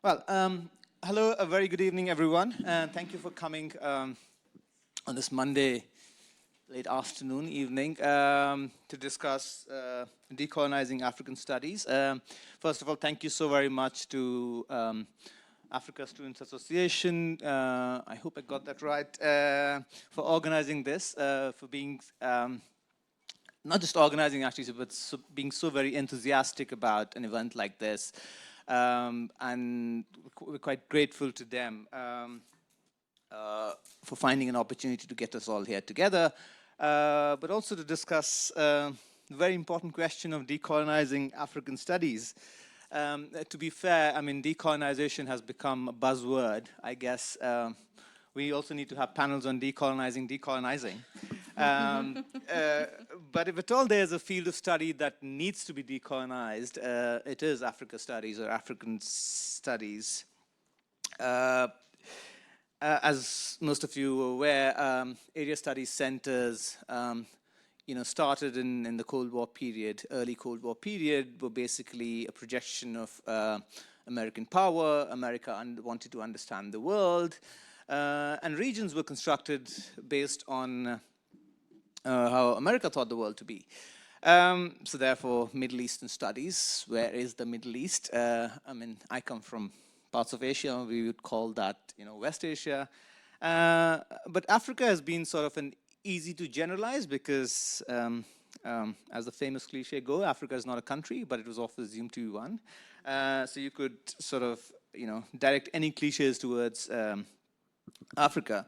Well, hello, a very good evening, everyone, and thank you for coming on this Monday, late afternoon, evening, to discuss decolonizing African studies. First of all, thank you so very much to Africa Students Association, I hope I got that right, for organizing this, for being not just organizing actually, but being so very enthusiastic about an event like this. And we're quite grateful to them for finding an opportunity to get us all here together, but also to discuss the very important question of decolonizing African studies. To be fair, I mean, decolonization has become a buzzword, I guess. We also need to have panels on decolonizing. But if at all there's a field of study that needs to be decolonized, it is Africa studies or African studies. As most of you are aware, area studies centers started in the Cold War period, early Cold War period, were basically a projection of American power. America wanted to understand the world, and regions were constructed based on how America thought the world to be. So therefore, Middle Eastern studies. Where is the Middle East? I mean, I come from parts of Asia. We would call that, West Asia. But Africa has been sort of an easy to generalize because, as the famous cliche go, Africa is not a country, but it was often assumed to be one. So you could sort of, direct any cliches towards Africa.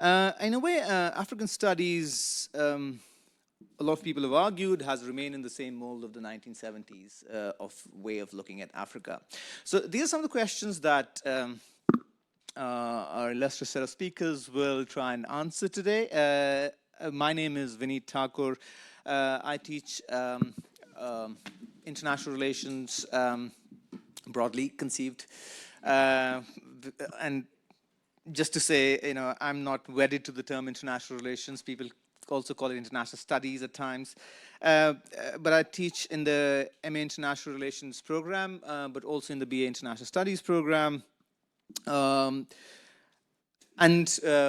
In a way, African studies, a lot of people have argued, has remained in the same mold of the 1970s of way of looking at Africa. So these are some of the questions that our illustrious set of speakers will try and answer today. My name is Vineet Thakur. I teach international relations, broadly conceived. And just to say, I'm not wedded to the term international relations. People also call it international studies at times. But I teach in the MA International Relations program, but also in the BA International Studies program. And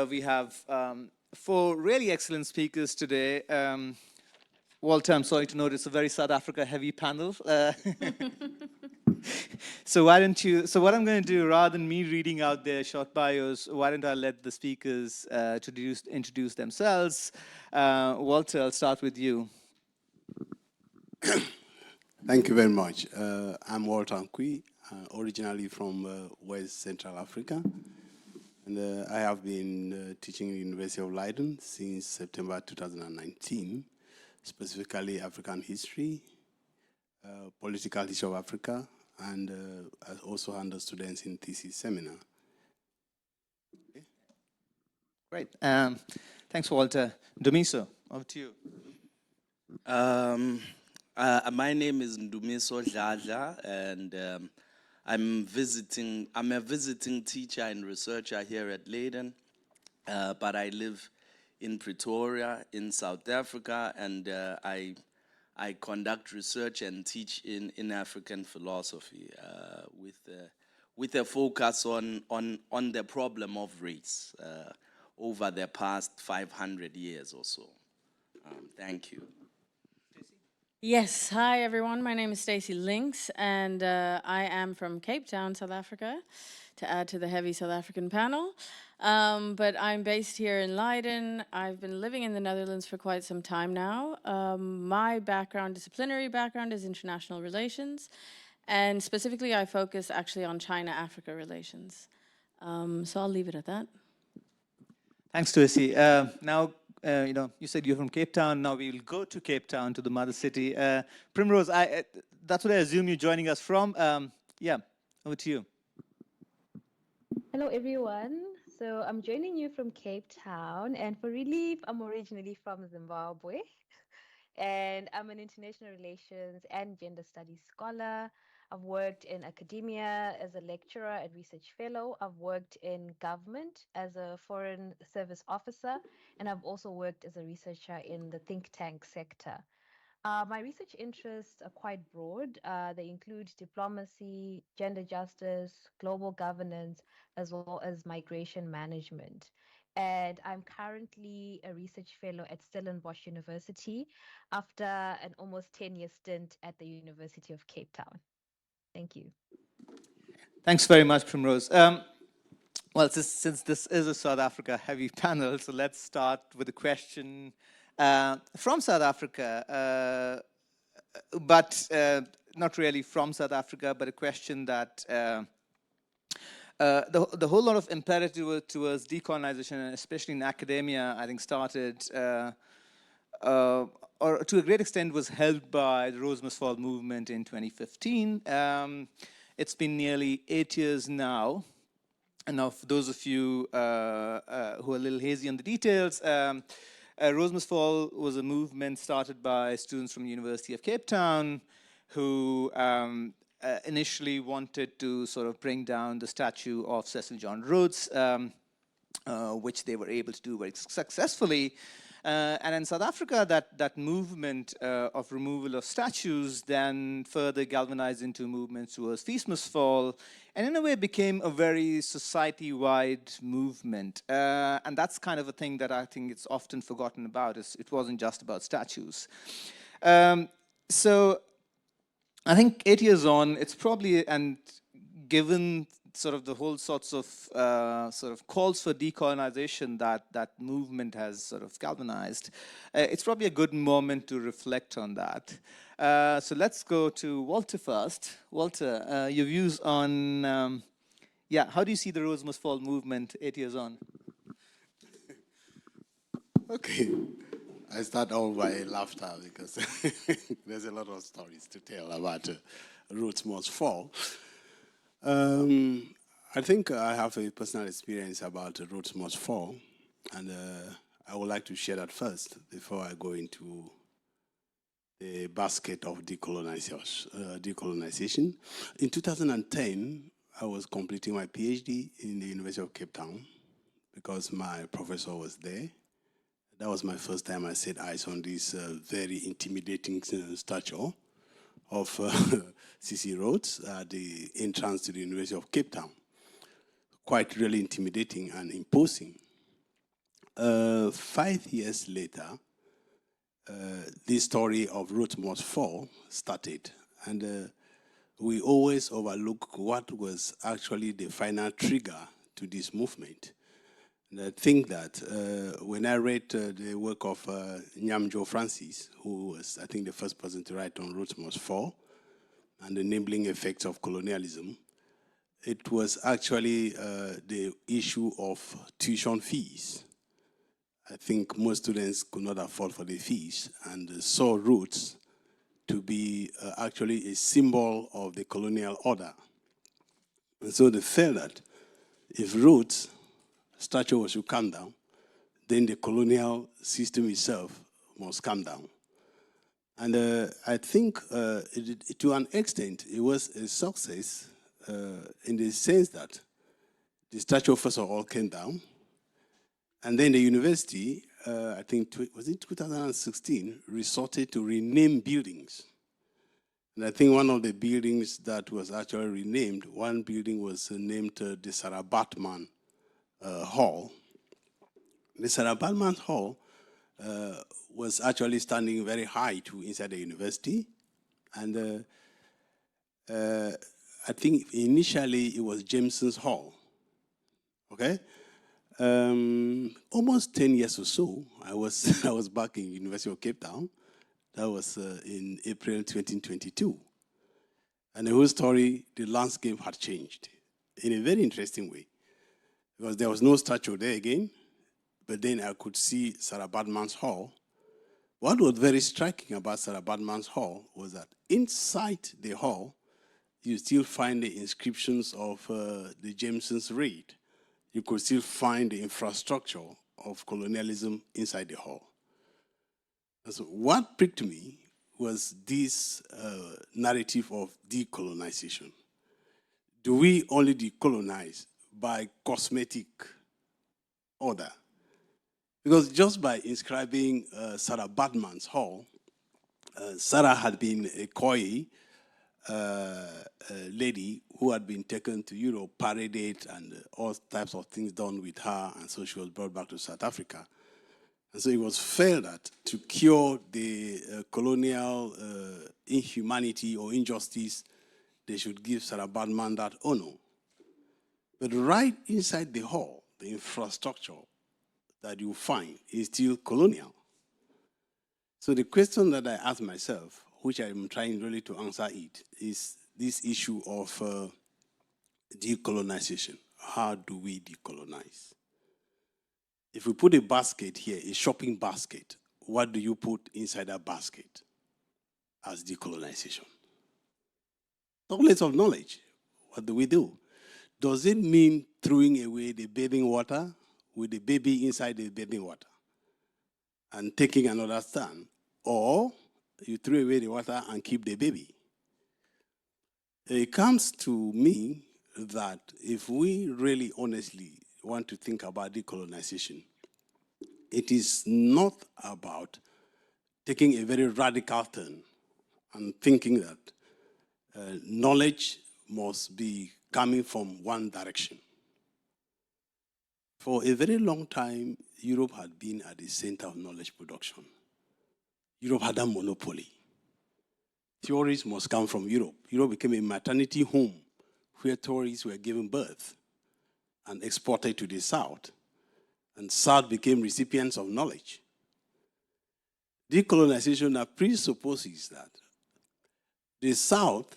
we have 4 really excellent speakers today. Walter, I'm sorry to note it's a very South Africa heavy panel. So what I'm going to do, rather than me reading out their short bios, why don't I let the speakers introduce themselves. Walter, I'll start with you. Thank you very much. I'm Walter Nkwi, originally from West Central Africa. And I have been teaching at the University of Leiden since September 2019, specifically African history, political history of Africa, and I also handle students in thesis seminar. Okay. Great. Thanks, Walter. Ndumiso, over to you. My name is Ndumiso Dladla, and I'm a visiting teacher and researcher here at Leiden, but I live in Pretoria in South Africa, and I conduct research and teach in African philosophy with a focus on the problem of race over the past 500 years or so. Thank you. Yes, hi everyone. My name is Stacey Links, and I am from Cape Town, South Africa, to add to the heavy South African panel. But I'm based here in Leiden. I've been living in the Netherlands for quite some time now. My disciplinary background is international relations, and specifically I focus actually on China-Africa relations. So I'll leave it at that. Thanks, Stacey. Now, you said you're from Cape Town. Now we will go to Cape Town, to the mother city. Primrose, that's what I assume you're joining us from. Yeah, over to you. Hello, everyone. So I'm joining you from Cape Town. And for relief, I'm originally from Zimbabwe. And I'm an international relations and gender studies scholar. I've worked in academia as a lecturer and research fellow. I've worked in government as a foreign service officer, and I've also worked as a researcher in the think tank sector. My research interests are quite broad. They include diplomacy, gender justice, global governance, as well as migration management. And I'm currently a research fellow at Stellenbosch University after an almost 10-year stint at the University of Cape Town. Thank you. Thanks very much, Primrose. Well, since this is a South Africa heavy panel, so let's start with a question from South Africa, but not really from South Africa, but a question that the whole lot of imperative towards decolonization, especially in academia, I think started, or to a great extent was helped by the Rose Must Fall movement in 2015. It's been nearly 8 years now. And now, for those of you who are a little hazy on the details, Rose Must Fall was a movement started by students from the University of Cape Town who initially wanted to sort of bring down the statue of Cecil John Rhodes, which they were able to do very successfully. And in South Africa, that movement of removal of statues then further galvanized into movements towards Feast Must Fall, and in a way became a very society-wide movement. And that's kind of a thing that I think it's often forgotten about, is it wasn't just about statues. So I think 8 years on, it's probably, and given sort of the whole sorts of sort of calls for decolonization that movement has sort of galvanized, it's probably a good moment to reflect on that. So let's go to Walter first. Walter, your views on, yeah, how do you see the Rose Must Fall movement 8 years on? Okay. I start all by laughter because there's a lot of stories to tell about Roots Must Fall. I think I have a personal experience about Roots Must Fall, and I would like to share that first before I go into the basket of decolonization. In 2010, I was completing my PhD in the University of Cape Town because my professor was there. That was my first time I set eyes on this very intimidating statue of C.C. Rhodes at the entrance to the University of Cape Town. Quite really intimidating and imposing. 5 years later, this story of Rhodes Must Fall started, and we always overlook what was actually the final trigger to this movement. And I think that when I read the work of Nyamjo Francis, who was, I think, the first person to write on Rhodes Must Fall and the enabling effects of colonialism, it was actually the issue of tuition fees. I think most students could not afford for the fees and saw Rhodes to be actually a symbol of the colonial order. And so they felt that if Rhodes' statue was to come down, then the colonial system itself must come down. And I think to an extent, it was a success in the sense that the statue, first of all, came down. And then the university, I think, was it 2016, resorted to rename buildings. And I think one of the buildings that was actually renamed, one building was named the Sarah Baartman Hall. The Sarah Baartman Hall was actually standing very high inside the university. And I think initially it was Jameson's Hall, okay? Almost 10 years or so, I was back in University of Cape Town. That was in April 2022. And the whole story, the landscape had changed in a very interesting way. Because there was no statue there again, but then I could see Sarah Baartman's Hall. What was very striking about Sarah Baartman's Hall was that inside the hall, you still find the inscriptions of the Jameson's raid. You could still find the infrastructure of colonialism inside the hall. And so what pricked me was this narrative of decolonization. Do we only decolonize by cosmetic order? Because just by inscribing Sarah Baartman's Hall, Sarah had been a Khoi lady who had been taken to Europe, paraded, and all types of things done with her, and so she was brought back to South Africa. And so it was felt that to cure the colonial inhumanity or injustice, they should give Sarah Badman that honor. But right inside the hall, the infrastructure that you find is still colonial. So the question that I ask myself, which I'm trying really to answer it, is this issue of decolonization. How do we decolonize? If we put a basket here, a shopping basket, what do you put inside that basket as decolonization? Knowledge of knowledge. What do we do? Does it mean throwing away the bathing water with the baby inside the bathing water and taking another stand? Or you throw away the water and keep the baby? It comes to me that if we really honestly want to think about decolonization, it is not about taking a very radical turn and thinking that knowledge must be coming from one direction. For a very long time, Europe had been at the center of knowledge production. Europe had a monopoly. Theories must come from Europe. Europe became a maternity home where theories were given birth and exported to the South. And South became recipients of knowledge. Decolonization now presupposes that the South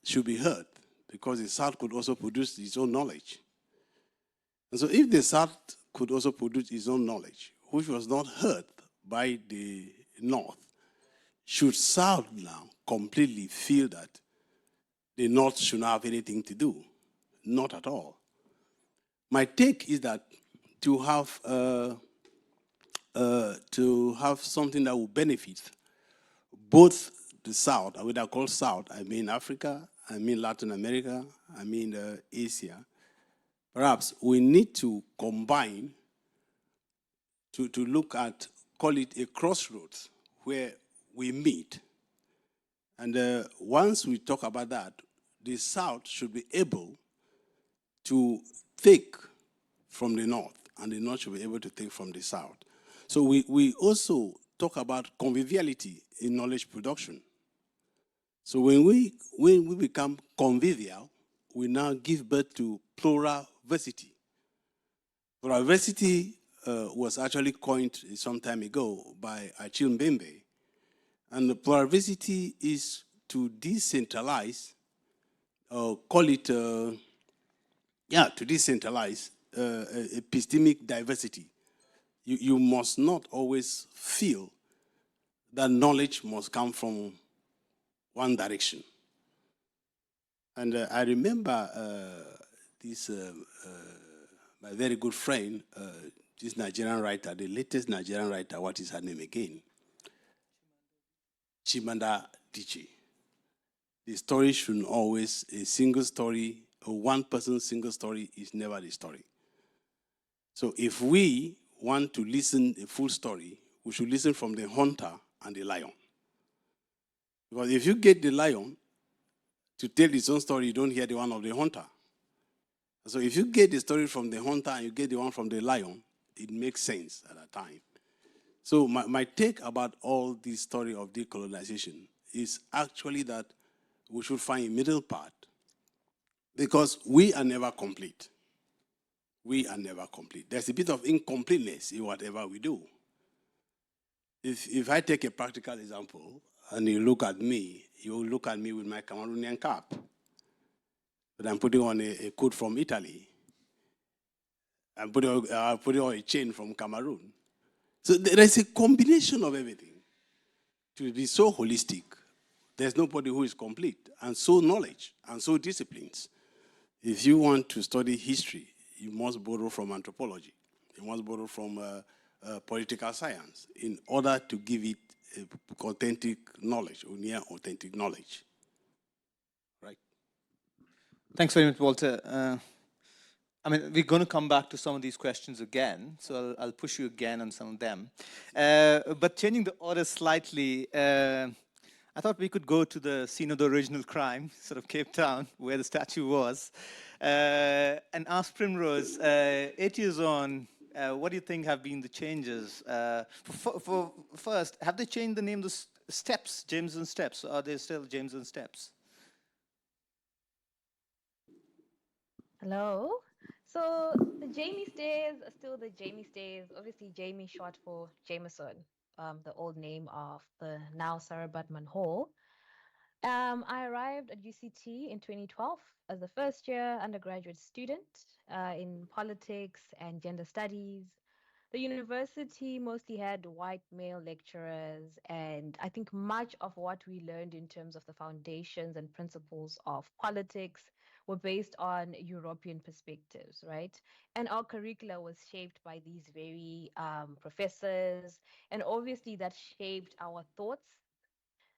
should be heard because the South could also produce its own knowledge. And so if the South could also produce its own knowledge, which was not heard by the North, should South now completely feel that the North should not have anything to do? Not at all. My take is that to have something that will benefit both the South, and what I call South, I mean Africa, I mean Latin America, I mean Asia. Perhaps we need to combine to look at, call it a crossroads where we meet. And once we talk about that, the South should be able to take from the North, and the North should be able to take from the South. So we also talk about conviviality in knowledge production. So when we become convivial, we now give birth to pluralversity. Pluralversity was actually coined some time ago by Achille Mbembe. And the pluralversity is to decentralize, call it, to decentralize epistemic diversity. You must not always feel that knowledge must come from one direction. And I remember my very good friend, this Nigerian writer, the latest Nigerian writer, what is her name again? Chimamanda Adichie. The story should always, a single story, a one person single story is never the story. So if we want to listen a full story, we should listen from the hunter and the lion. Because if you get the lion to tell its own story, you don't hear the one of the hunter. So if you get the story from the hunter and you get the one from the lion, it makes sense at that time. So my take about all this story of decolonization is actually that we should find a middle path, because we are never complete. We are never complete. There's a bit of incompleteness in whatever we do. If I take a practical example, and you look at me, you look at me with my Cameroonian cap, but I'm putting on a coat from Italy. I'm putting on a chain from Cameroon. So there is a combination of everything. To be so holistic, there's nobody who is complete, and so knowledge, and so disciplines. If you want to study history, you must borrow from anthropology. You must borrow from political science in order to give it authentic knowledge, or near authentic knowledge. Right? Thanks very much, Walter. I mean, we're going to come back to some of these questions again, so I'll push you again on some of them. But changing the order slightly, I thought we could go to the scene of the original crime, sort of Cape Town, where the statue was, and ask Primrose, 8 years on, what do you think have been the changes? For first, have they changed the name of the steps, Jameson Steps? Or are they still Jameson Steps? Hello. So the Jamie stairs are still the Jamie stairs. Obviously, Jamie short for Jameson, the old name of the now Sarah Butman Hall. I arrived at UCT in 2012 as a first year undergraduate student in politics and gender studies. The university mostly had white male lecturers, and I think much of what we learned in terms of the foundations and principles of politics were based on European perspectives, right? And our curricula was shaped by these very professors, and obviously that shaped our thoughts,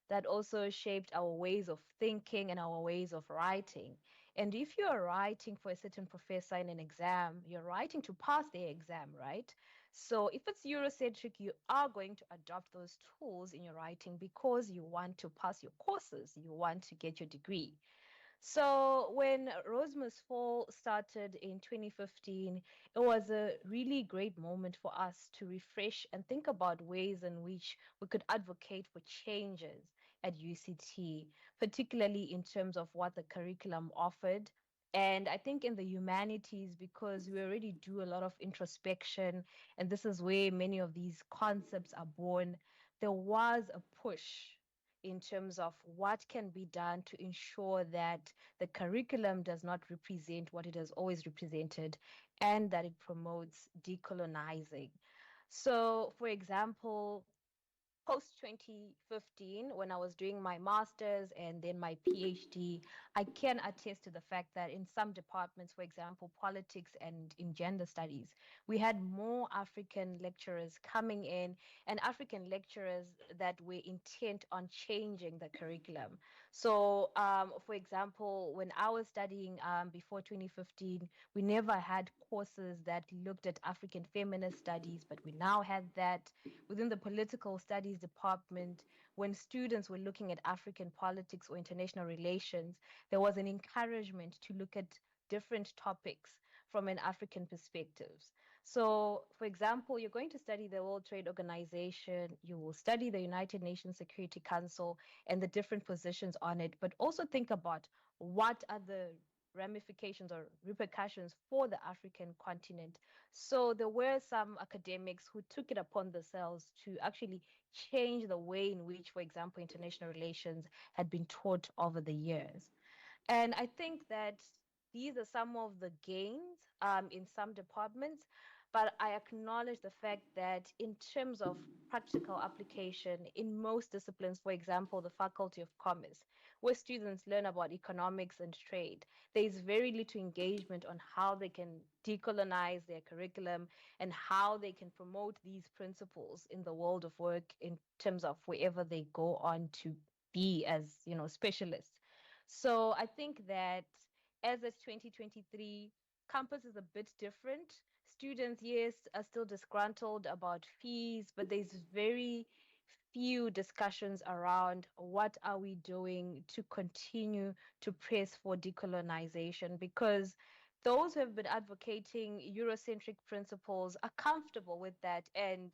that also shaped our ways of thinking and our ways of writing. And if you're writing for a certain professor in an exam, you're writing to pass their exam, right? So if it's Eurocentric, you are going to adopt those tools in your writing because you want to pass your courses, you want to get your degree. So when Rosemas Fall started in 2015, it was a really great moment for us to refresh and think about ways in which we could advocate for changes at UCT, particularly in terms of what the curriculum offered. And I think in the humanities, because we already do a lot of introspection, and this is where many of these concepts are born, there was a push in terms of what can be done to ensure that the curriculum does not represent what it has always represented and that it promotes decolonizing. So, for example, post 2015, when I was doing my master's and then my PhD, I can attest to the fact that in some departments, for example, politics and in gender studies, we had more African lecturers coming in and African lecturers that were intent on changing the curriculum. So, for example, when I was studying before 2015, we never had courses that looked at African feminist studies, but we now had that within the political studies department. When students were looking at African politics or international relations, there was an encouragement to look at different topics from an African perspective. So, for example, you're going to study the World Trade Organization, you will study the United Nations Security Council and the different positions on it, but also think about what are the ramifications or repercussions for the African continent. So there were some academics who took it upon themselves to actually change the way in which, for example, international relations had been taught over the years. And I think that these are some of the gains in some departments, but I acknowledge the fact that in terms of practical application in most disciplines, for example, the Faculty of Commerce, where students learn about economics and trade, there is very little engagement on how they can decolonize their curriculum and how they can promote these principles in the world of work in terms of wherever they go on to be as, specialists. So I think that as it's 2023, campus is a bit different. Students, yes, are still disgruntled about fees, but there's very few discussions around what are we doing to continue to press for decolonization, because those who have been advocating Eurocentric principles are comfortable with that, and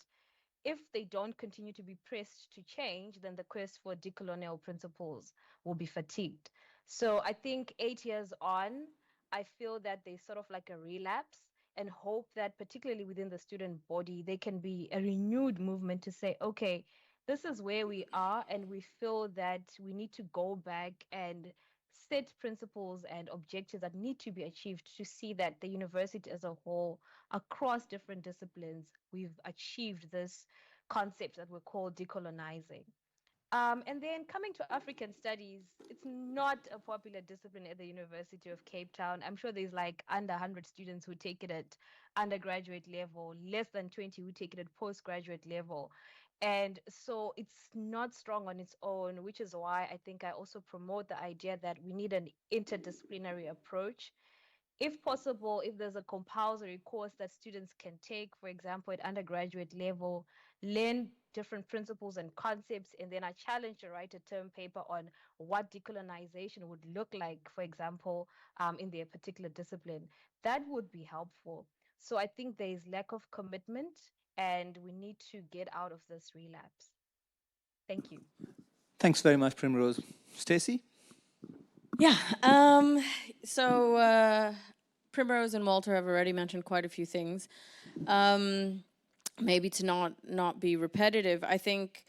if they don't continue to be pressed to change, then the quest for decolonial principles will be fatigued. So I think 8 years on, I feel that there's sort of like a relapse, and hope that, particularly within the student body, there can be a renewed movement to say, okay, this is where we are, and we feel that we need to go back and set principles and objectives that need to be achieved to see that the university as a whole, across different disciplines, we've achieved this concept that we call decolonizing. And then coming to African studies, it's not a popular discipline at the University of Cape Town. I'm sure there's like under 100 students who take it at undergraduate level, less than 20 who take it at postgraduate level. And so it's not strong on its own, which is why I think I also promote the idea that we need an interdisciplinary approach if possible, if there's a compulsory course that students can take, for example, at undergraduate level, learn different principles and concepts, and then are challenged to write a term paper on what decolonization would look like, for example, in their particular discipline, that would be helpful. So I think there is lack of commitment, and we need to get out of this relapse. Thank you. Thanks very much, Primrose. Stacey? Yeah. Primrose and Walter have already mentioned quite a few things. Maybe to not be repetitive, I think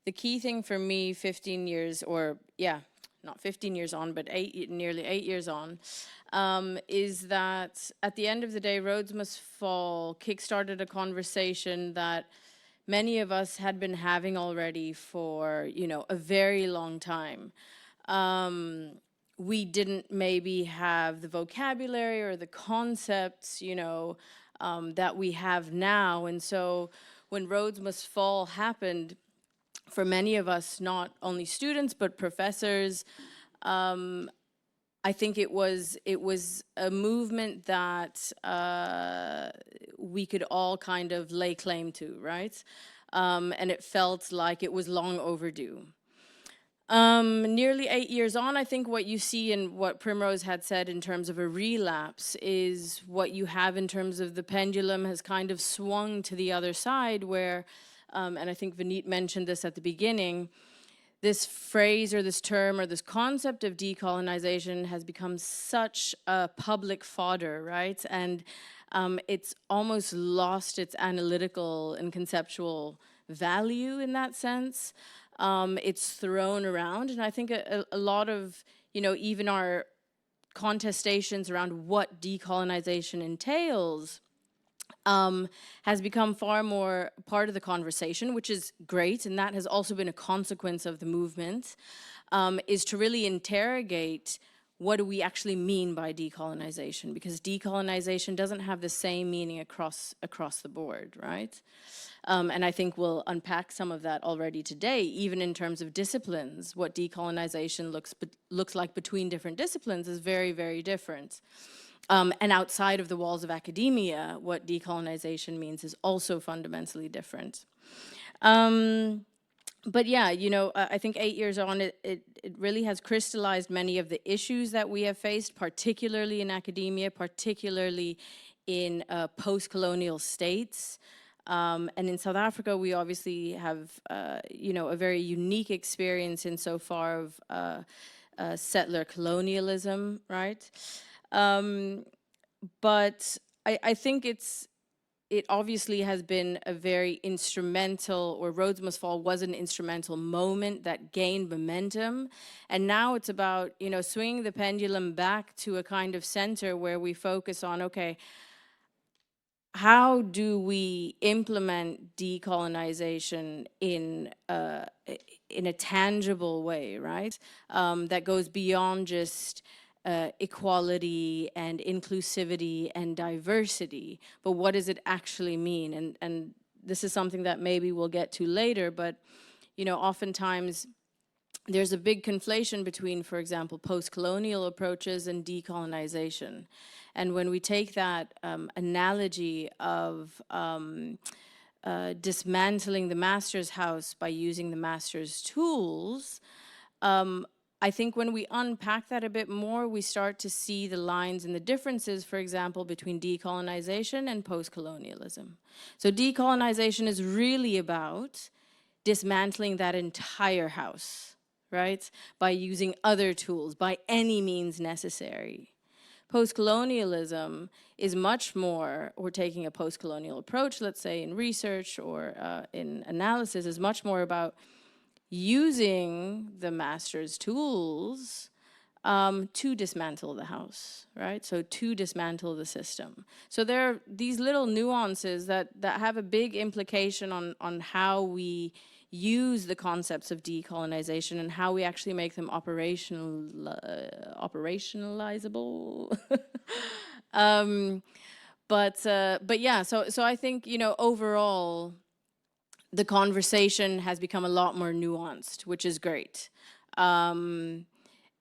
the key thing for me, 15 years, or yeah, not 15 years on, but nearly 8 years on, is that at the end of the day, Roads Must Fall kickstarted a conversation that many of us had been having already for, a very long time. We didn't maybe have the vocabulary or the concepts, that we have now. And so when Roads Must Fall happened, for many of us, not only students, but professors, I think it was a movement that we could all kind of lay claim to, right? And it felt like it was long overdue. Nearly 8 years on, I think what you see and what Primrose had said in terms of a relapse is what you have in terms of the pendulum has kind of swung to the other side where, and I think Vineet mentioned this at the beginning, this phrase or this term or this concept of decolonization has become such a public fodder, right? And it's almost lost its analytical and conceptual value in that sense. It's thrown around, and I think a lot of, even our contestations around what decolonization entails has become far more part of the conversation, which is great, and that has also been a consequence of the movement, is to really interrogate what do we actually mean by decolonization, because decolonization doesn't have the same meaning across the board, right? And I think we'll unpack some of that already today, even in terms of disciplines. What decolonization looks like between different disciplines is very, very different. And outside of the walls of academia, what decolonization means is also fundamentally different. But yeah, I think 8 years on, it really has crystallized many of the issues that we have faced, particularly in academia, particularly in post-colonial states. And in South Africa, we obviously have, a very unique experience insofar of settler colonialism, right? But I think it obviously has been a very instrumental, or Roads Must Fall was an instrumental moment that gained momentum. And now it's about, swinging the pendulum back to a kind of center where we focus on, okay, how do we implement decolonization in a tangible way, right? That goes beyond just equality and inclusivity and diversity, but what does it actually mean? And this is something that maybe we'll get to later, but oftentimes there's a big conflation between, for example, post-colonial approaches and decolonization. And when we take that analogy of dismantling the master's house by using the master's tools, I think when we unpack that a bit more, we start to see the lines and the differences, for example, between decolonization and post-colonialism. So decolonization is really about dismantling that entire house, right? By using other tools, by any means necessary. Post-colonialism is much more, or taking a post-colonial approach, let's say in research or in analysis, is much more about using the master's tools to dismantle the house, right? So to dismantle the system. So there are these little nuances that have a big implication on how we use the concepts of decolonization and how we actually make them operationalizable. But yeah, so I think, overall, the conversation has become a lot more nuanced, which is great.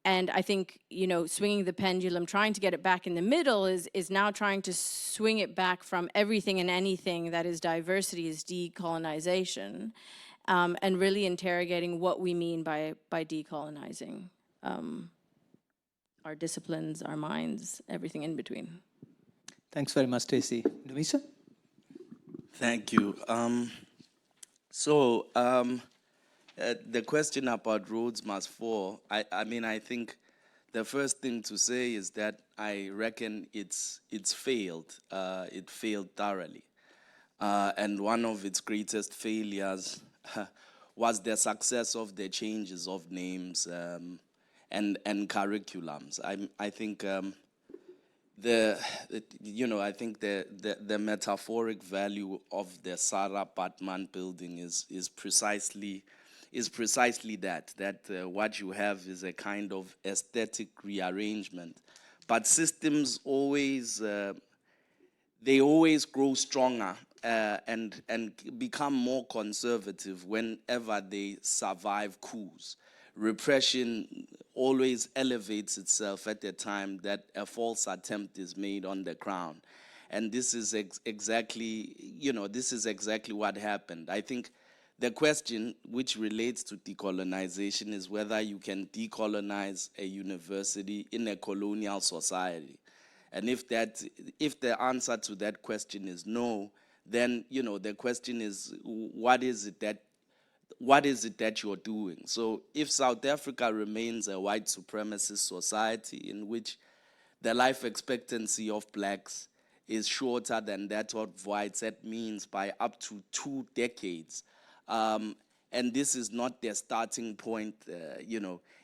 And I think, you know, swinging the pendulum, trying to get it back in the middle is now trying to swing it back from everything and anything that is diversity is decolonization, and really interrogating what we mean by decolonizing our disciplines, our minds, everything in between. Thanks very much, Stacey. Ndumiso? Thank you. The question about roads must fall, I mean, I think the first thing to say is that I reckon it's failed. It failed thoroughly. And one of its greatest failures was the success of the changes of names and curriculums. I think I think the metaphoric value of the Sarah Batman building is precisely that what you have is a kind of aesthetic rearrangement, but systems always grow stronger and become more conservative whenever they survive coups. Repression always elevates itself at the time that a false attempt is made on the crown. And this is exactly what happened. I think the question which relates to decolonization is whether you can decolonize a university in a colonial society. And if the answer to that question is no, then the question is what is it that you're doing? So if South Africa remains a white supremacist society in which the life expectancy of blacks is shorter than that of whites, that means by up to 2 decades. And this is not their starting point,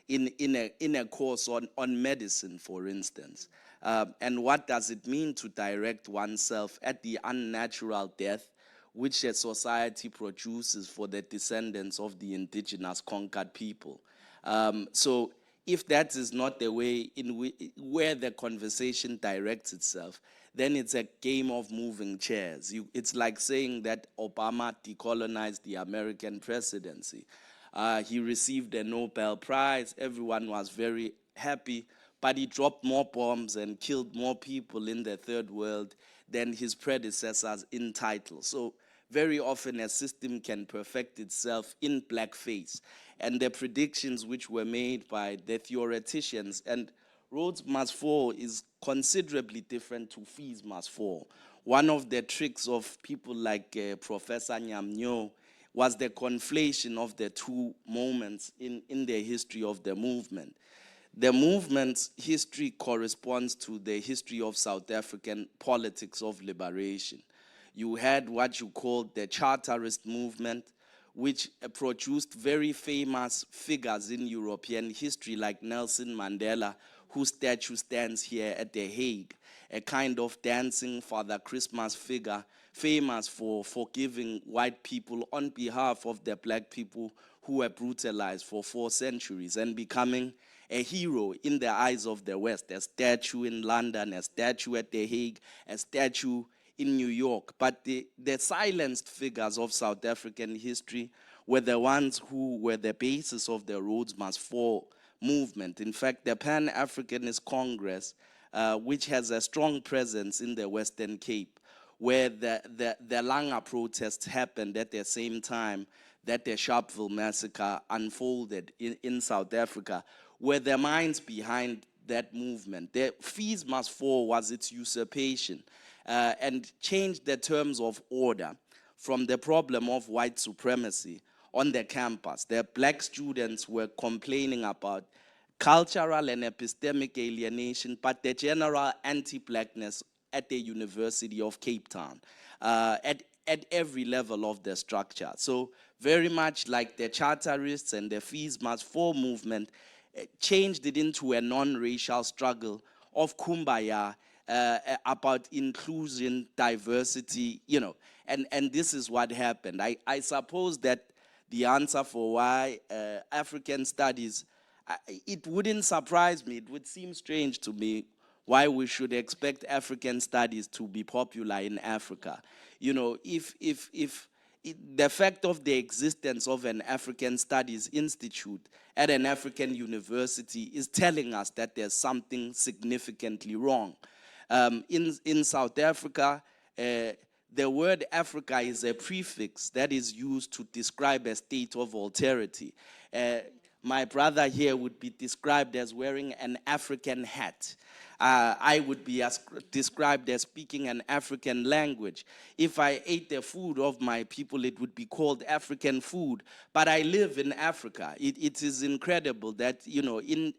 in a course on medicine, for instance. And what does it mean to direct oneself at the unnatural death which a society produces for the descendants of the indigenous conquered people? So if that is not the way where the conversation directs itself, then it's a game of moving chairs. It's like saying that Obama decolonized the American presidency. He received a Nobel Prize. Everyone was very happy, but he dropped more bombs and killed more people in the third world than his predecessors in title. So very often a system can perfect itself in blackface. And the predictions which were made by the theoreticians, and roads must fall is considerably different to fees must fall. One of the tricks of people like Professor Nyamnyo was the conflation of the two moments in the history of the movement. The movement's history corresponds to the history of South African politics of liberation. You had what you called the Charterist movement, which produced very famous figures in European history like Nelson Mandela, whose statue stands here at The Hague, a kind of dancing Father Christmas figure, famous for forgiving white people on behalf of the black people who were brutalized for 4 centuries and becoming a hero in the eyes of the West, a statue in London, a statue at The Hague, a statue in New York. But the silenced figures of South African history were the ones who were the basis of the Rhodes Must Fall movement. In fact, the Pan-Africanist Congress, which has a strong presence in the Western Cape, where the Langa protests happened at the same time that the Sharpeville massacre unfolded in South Africa, were the minds behind that movement. The fees must fall was its usurpation and changed the terms of order from the problem of white supremacy on the campus. The black students were complaining about cultural and epistemic alienation, but the general anti-blackness at the University of Cape Town, at every level of the structure. So very much like the Charterists and the Fees Must Fall movement, changed it into a non-racial struggle of kumbaya, about inclusion, diversity, and this is what happened. I suppose that the answer for why African studies, it wouldn't surprise me, it would seem strange to me why we should expect African studies to be popular in Africa. If the fact of the existence of an African Studies Institute at an African university is telling us that there's something significantly wrong. In South Africa, the word Africa is a prefix that is used to describe a state of alterity. My brother here would be described as wearing an African hat. I would be described as speaking an African language. If I ate the food of my people, it would be called African food. But I live in Africa. It is incredible that, you know, in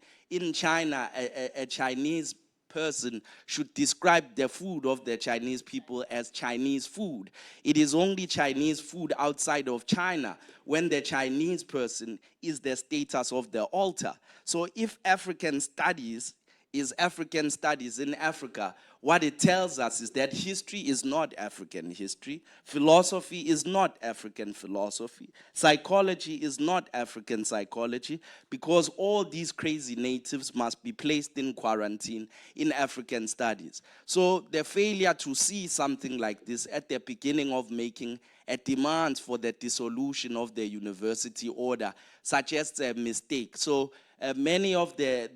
China, a Chinese person should describe the food of the Chinese people as Chinese food. It is only Chinese food outside of China when the Chinese person is the status of the altar. So if African studies is African studies in Africa, what it tells us is that history is not African history, philosophy is not African philosophy, psychology is not African psychology, because all these crazy natives must be placed in quarantine in African studies. So the failure to see something like this at the beginning of making a demand for the dissolution of the university order suggests a mistake. So many of the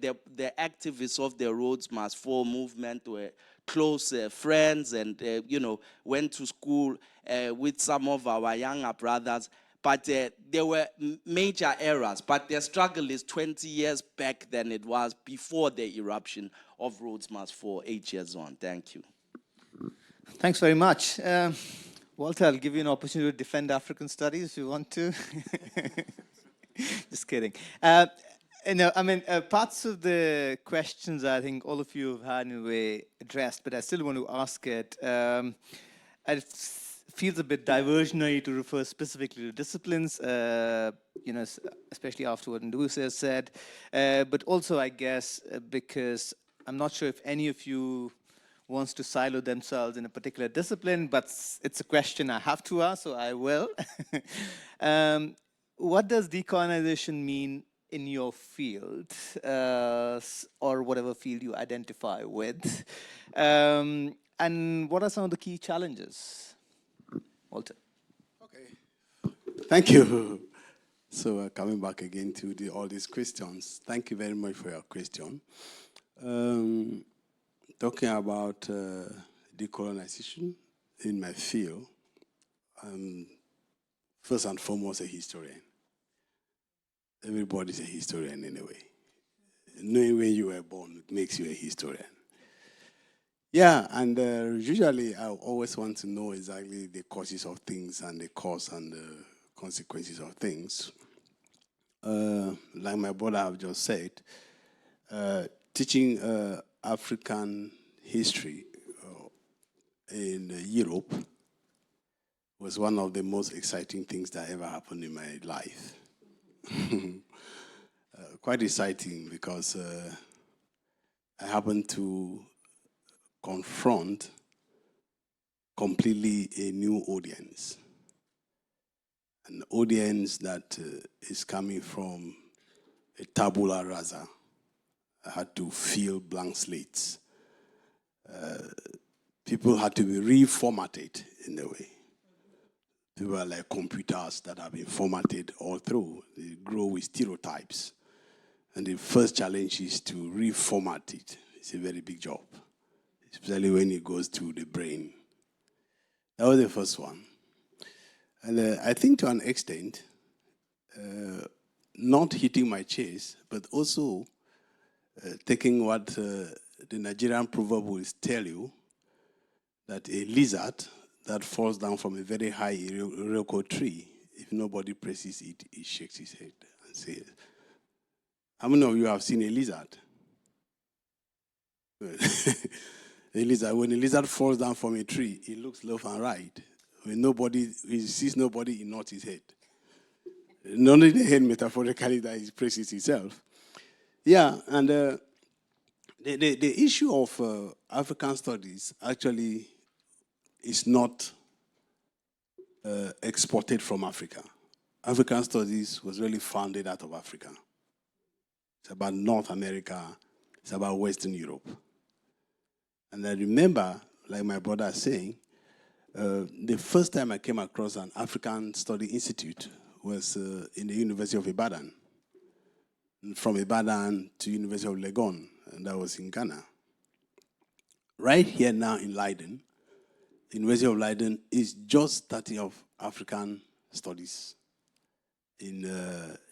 activists of the Rhodes Must Fall movement were close friends and, you know, went to school with some of our younger brothers. But there were major errors. But the struggle is 20 years back than it was before the eruption of Rhodes Must Fall 8 years on. Thank you. Thanks very much. Walter, I'll give you an opportunity to defend African studies if you want to. Just kidding. No, I mean, parts of the questions I think all of you have had in a way addressed, but I still want to ask it. It feels a bit diversionary to refer specifically to disciplines, you know, especially after what Ndumiso said, but also, I guess, because I'm not sure if any of you wants to silo themselves in a particular discipline, but it's a question I have to ask, so I will. What does decolonization mean in your field, or whatever field you identify with? And what are some of the key challenges? Walter. Okay, thank you. So coming back again to all these questions, thank you very much for your question. Talking about decolonization in my field, I'm first and foremost a historian. Everybody's a historian anyway. Knowing when you were born makes you a historian. Yeah, and usually I always want to know exactly the causes of things and the cause and the consequences of things. Like my brother have just said, teaching African history in Europe was one of the most exciting things that ever happened in my life. Quite exciting because I happened to confront completely a new audience. An audience that is coming from a tabula rasa. I had to fill blank slates. People had to be reformatted in a way. People are like computers that have been formatted all through. They grow with stereotypes. And the first challenge is to reformat it. It's a very big job, especially when it goes to the brain. That was the first one. And I think to an extent, not hitting my chest, but also taking what the Nigerian proverb will tell you, that a lizard that falls down from a very high iroko tree, if nobody presses it, it shakes his head and says, how many of you have seen a lizard? A lizard, when a lizard falls down from a tree, it looks left and right. When he sees nobody, he nods his head. Not only the head metaphorically that he presses himself. Yeah, and the issue of African studies actually is not exported from Africa. African studies was really founded out of Africa. It's about North America. It's about Western Europe. And I remember, like my brother is saying, The first time I came across an African Study Institute was in the University of Ibadan. From Ibadan to University of Legon, and that was in Ghana. Right here now in Leiden, the University of Leiden is just starting off African studies in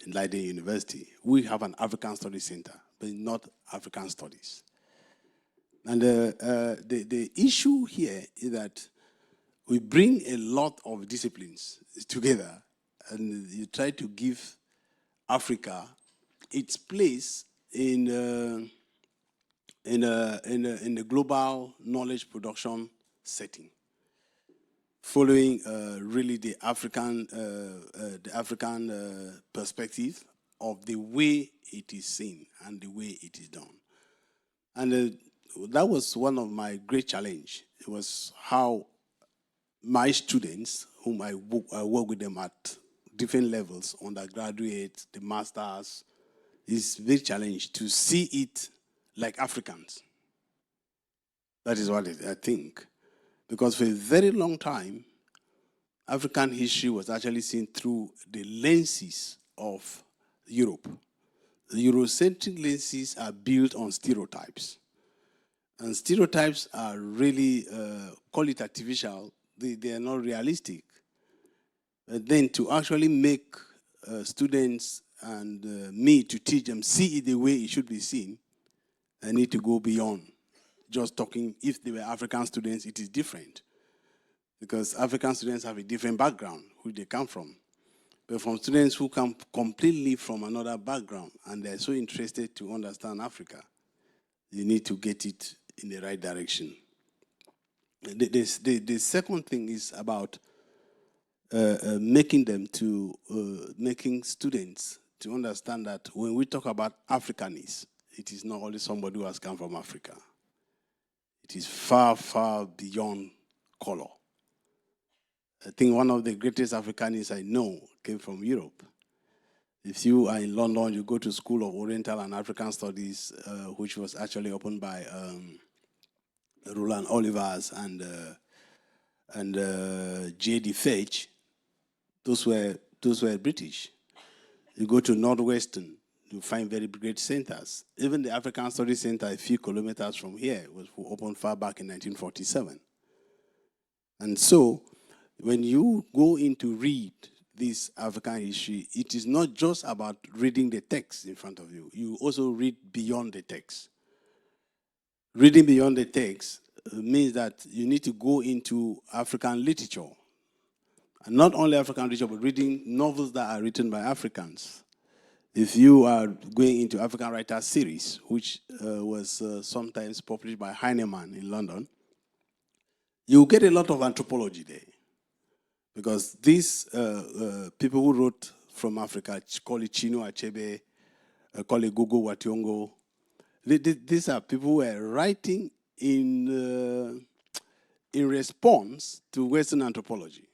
Leiden University. We have an African Studies Center, but not African studies. And the issue here is that we bring a lot of disciplines together, and you try to give Africa its place in the global knowledge production setting, following really the African perspective of the way it is seen and the way it is done. And that was one of my great challenge. It was how my students, whom I work with them at different levels, undergraduate, the masters, is very challenging to see it like Africans. That is what I think. Because for a very long time, African history was actually seen through the lenses of Europe. The Eurocentric lenses are built on stereotypes. And stereotypes are really, call it artificial, they are not realistic. But then to actually make students and me to teach them, see it the way it should be seen, I need to go beyond just talking. If they were African students, it is different. Because African students have a different background, who they come from. But from students who come completely from another background and they're so interested to understand Africa, you need to get it in the right direction. The second thing is about making students to understand that when we talk about Africanness, it is not only somebody who has come from Africa. It is far, far beyond color. I think one of the greatest Africanists I know came from Europe. If you are in London, you go to School of Oriental and African Studies, which was actually opened by Roland Olivers and J.D. Fetch. Those were British. You go to Northwestern, you find very great centers. Even the African Studies Center, a few kilometers from here, was opened far back in 1947. And so, when you go in to read this African history, it is not just about reading the text in front of you. You also read beyond the text. Reading beyond the text means that you need to go into African literature. And not only African literature, but reading novels that are written by Africans. If you are going into African Writers Series, which was sometimes published by Heinemann in London, you get a lot of anthropology there. Because these people who wrote from Africa, call it Chinua Achebe, call it Gogo Wationgo, these are people who are writing in response to Western anthropology.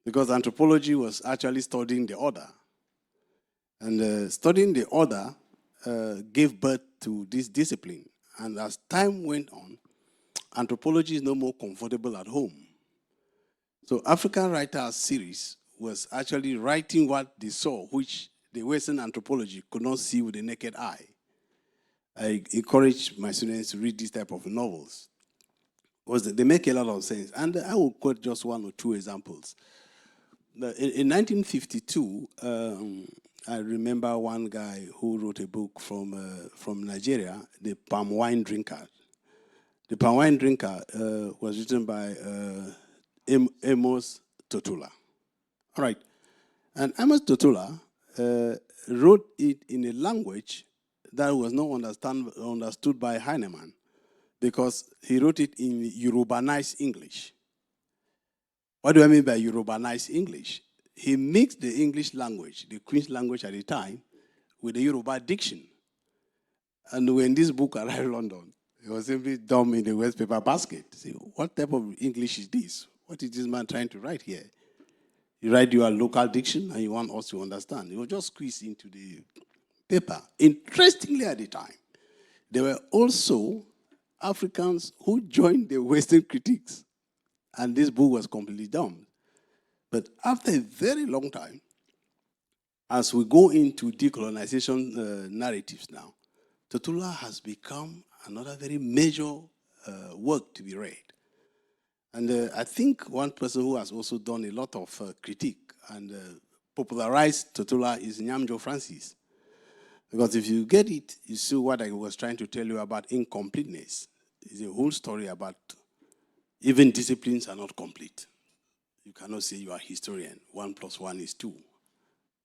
Because anthropology was actually studying the order. And studying the order gave birth to this discipline. And as time went on, anthropology is no more comfortable at home. So African Writers Series was actually writing what they saw, which the Western anthropology could not see with the naked eye. I encourage my students to read this type of novels, because they make a lot of sense. And I will quote just one or two examples. In 1952, I remember one guy who wrote a book from Nigeria, The Palm Wine Drinker. The Palm Wine Drinker was written by Amos Totula. All right. And Amos Totula wrote it in a language that was not understood by Heinemann, because he wrote it in Yorubanized English. What do I mean by Yorubanized English? He mixed the English language, the Queen's language at the time, with the Yoruba diction. And when this book arrived in London, it was simply dumped in the waste paper basket. See, what type of English is this? What is this man trying to write here? You write your local diction and you want us to understand. It was just squeezed into the paper. Interestingly, at the time, there were also Africans who joined the Western critics and this book was completely dumb. But after a very long time, as we go into decolonization narratives now, Totula has become another very major work to be read. And I think one person who has also done a lot of critique and popularized Totula is Nyamjo Francis. Because if you get it, you see what I was trying to tell you about incompleteness. It's a whole story about even disciplines are not complete. You cannot say you are a historian. 1 + 1 is 2.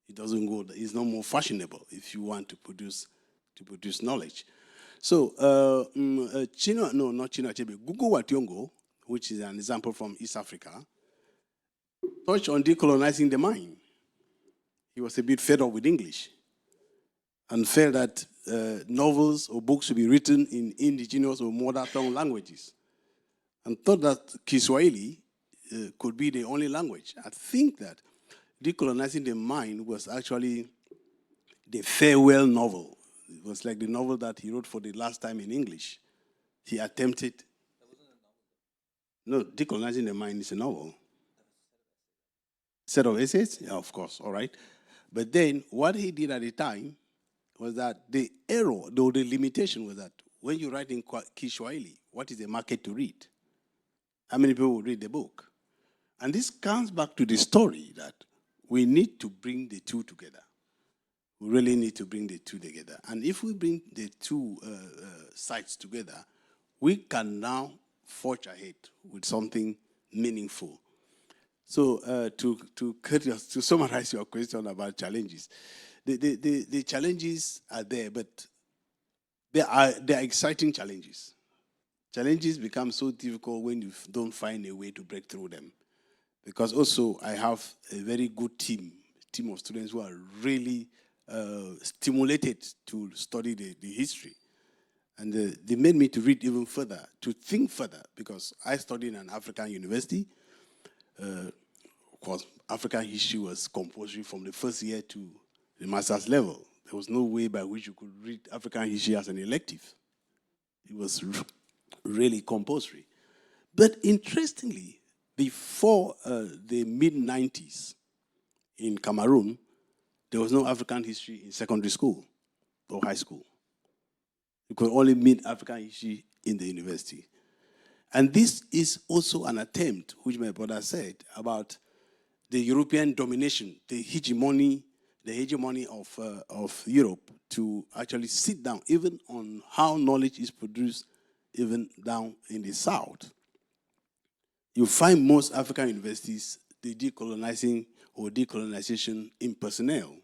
It doesn't go. It's no more fashionable if you want to produce knowledge. So, Chino, no, not Chino Achebe, Gugu Wationgo, which is an example from East Africa, touched on decolonizing the mind. He was a bit fed up with English and felt that novels or books should be written in indigenous or mother tongue languages, and thought that Kiswahili could be the only language. I think that Decolonizing the Mind was actually the farewell novel. It was like the novel that he wrote for the last time in English. He attempted. No, Decolonizing the Mind is a novel. Set of essays? Yeah, of course, all right. But then what he did at the time was that the error, though the limitation was that when you write in Kiswahili, what is the market to read? How many people will read the book? And this comes back to the story that we need to bring the two together. We really need to bring the two together. And if we bring the two sides together, we can now forge ahead with something meaningful. So to summarize your question about challenges, the challenges are there, but they are exciting challenges. Challenges become so difficult when you don't find a way to break through them. Because also I have a very good team of students who are really stimulated to study the history. And they made me to read even further, to think further, because I studied in an African university. Of course, African history was compulsory from the first year to the master's level. There was no way by which you could read African history as an elective. It was really compulsory. But interestingly, before the mid-90s in Cameroon, there was no African history in secondary school or high school. You could only meet African history in the university. And this is also an attempt, which my brother said, about the European domination, the hegemony of Europe to actually sit down, even on how knowledge is produced, even down in the South. You find most African universities, the decolonizing or decolonization in personnel,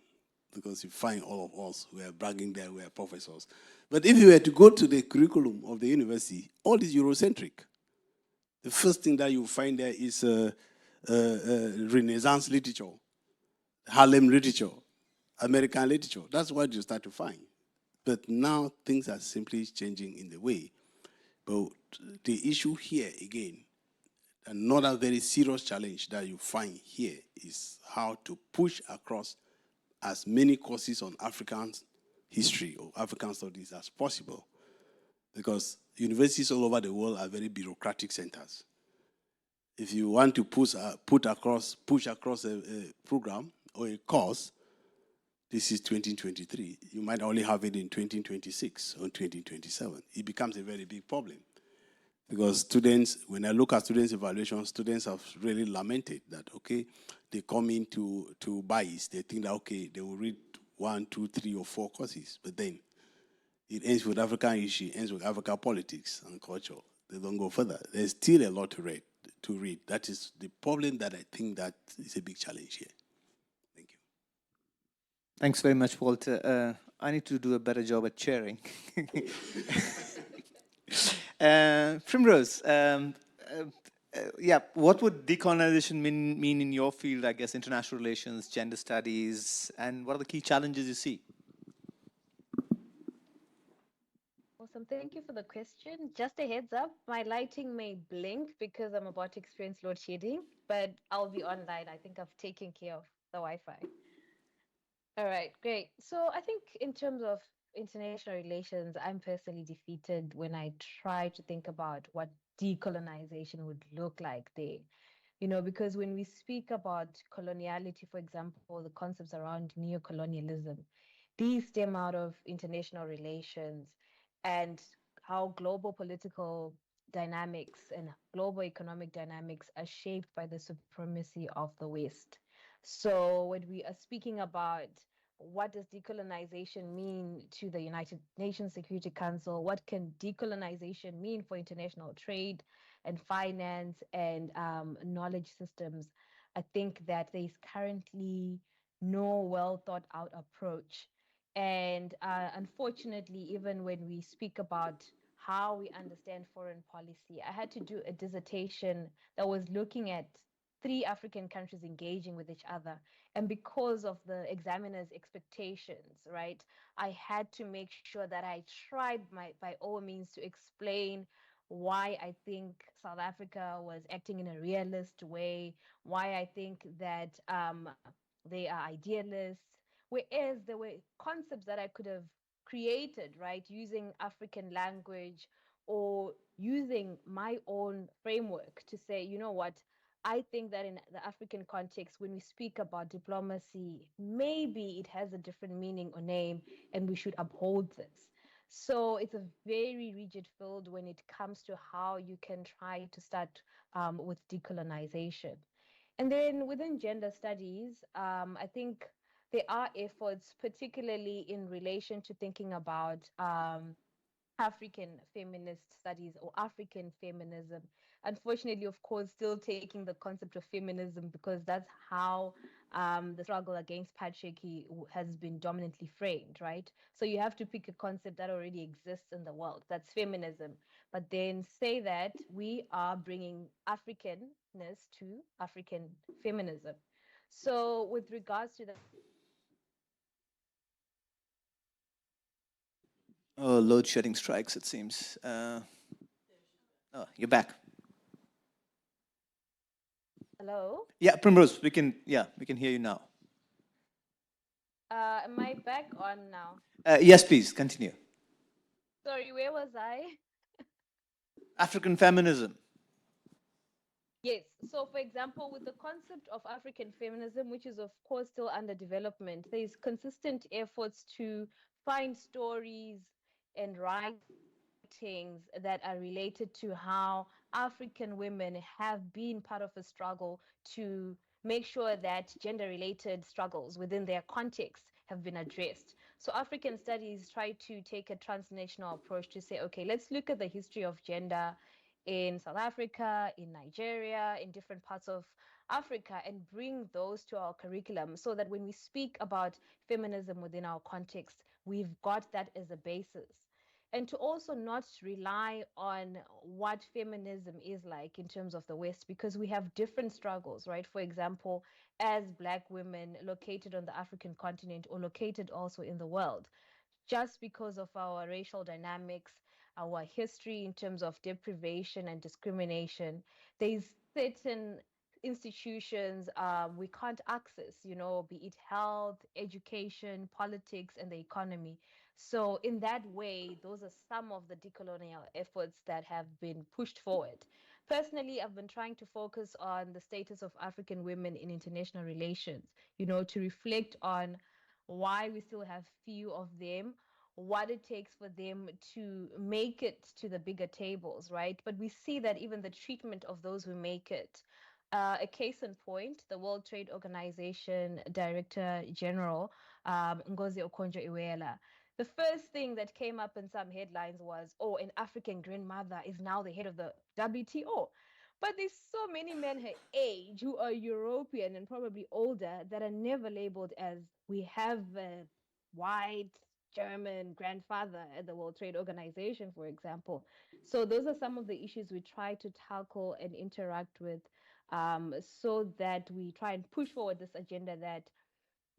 because you find all of us who are bragging there, we are professors. But if you were to go to the curriculum of the university, all is Eurocentric. The first thing that you find there is Renaissance literature, Harlem literature, American literature. That's what you start to find. But now things are simply changing in the way. But the issue here, again, another very serious challenge that you find here is how to push across as many courses on African history or African studies as possible. Because universities all over the world are very bureaucratic centers. If you want to push across a program or a course, this is 2023. You might only have it in 2026 or 2027. It becomes a very big problem. Because students, when I look at students' evaluation, students have really lamented that, okay, they come in to bias. They think that, okay, they will read 1, 2, 3, or 4 courses. But then it ends with African history, ends with African politics and culture. They don't go further. There's still a lot to read. That is the problem that I think that is a big challenge here. Thank you. Thanks very much, Walter. I need to do a better job at chairing. Primrose, what would decolonization mean in your field, I guess, international relations, gender studies, and what are the key challenges you see? Awesome. Thank you for the question. Just a heads up, my lighting may blink because I'm about to experience load shedding, but I'll be online. I think I've taken care of the Wi-Fi. All right, great. So I think in terms of international relations, I'm personally defeated when I try to think about what decolonization would look like there. Because when we speak about coloniality, for example, the concepts around neocolonialism, these stem out of international relations and how global political dynamics and global economic dynamics are shaped by the supremacy of the West. So when we are speaking about what does decolonization mean to the United Nations Security Council, what can decolonization mean for international trade and finance and knowledge systems, I think that there is currently no well thought out approach. And unfortunately, even when we speak about how we understand foreign policy, I had to do a dissertation that was looking at three African countries engaging with each other. And because of the examiner's expectations, right, I had to make sure that I tried by all means to explain why I think South Africa was acting in a realist way, why I think that they are idealists, whereas there were concepts that I could have created, right, using African language or using my own framework to say, you know what, I think that in the African context, when we speak about diplomacy, maybe it has a different meaning or name, and we should uphold this. So it's a very rigid field when it comes to how you can try to start with decolonization. And then within gender studies, I think there are efforts, particularly in relation to thinking about African feminist studies or African feminism. Unfortunately, of course, still taking the concept of feminism because that's how the struggle against patriarchy has been dominantly framed, right? So you have to pick a concept that already exists in the world. That's feminism. But then say that we are bringing Africanness to African feminism. So, with regards to that, Oh, load shedding strikes, it seems. Oh, you're back. hello, Yeah, Primrose, we can hear you now. am I back on now? Yes, please, continue. Sorry, where was I? African feminism. Yes. So, for example, with the concept of African feminism, which is, of course, still under development, there's consistent efforts to find stories and writings that are related to how African women have been part of a struggle to make sure that gender related struggles within their context have been addressed. So, African studies try to take a transnational approach to say, okay, let's look at the history of gender in South Africa, in Nigeria, in different parts of Africa, and bring those to our curriculum so that when we speak about feminism within our context, we've got that as a basis. And to also not rely on what feminism is like in terms of the West, because we have different struggles, right? For example, as Black women located on the African continent or located also in the world, just because of our racial dynamics, our history in terms of deprivation and discrimination, there's certain institutions we can't access, be it health, education, politics, and the economy. So, in that way, those are some of the decolonial efforts that have been pushed forward. Personally, I've been trying to focus on the status of African women in international relations, to reflect on why we still have few of them, what it takes for them to make it to the bigger tables, right? But we see that even the treatment of those who make it. A case in point, the World Trade Organization Director General, Ngozi Okonjo-Iweala. The first thing that came up in some headlines was, oh, an African grandmother is now the head of the WTO. But there's so many men her age who are European and probably older that are never labeled as we have a white German grandfather at the World Trade Organization, for example. So those are some of the issues we try to tackle and interact with, so that we try and push forward this agenda that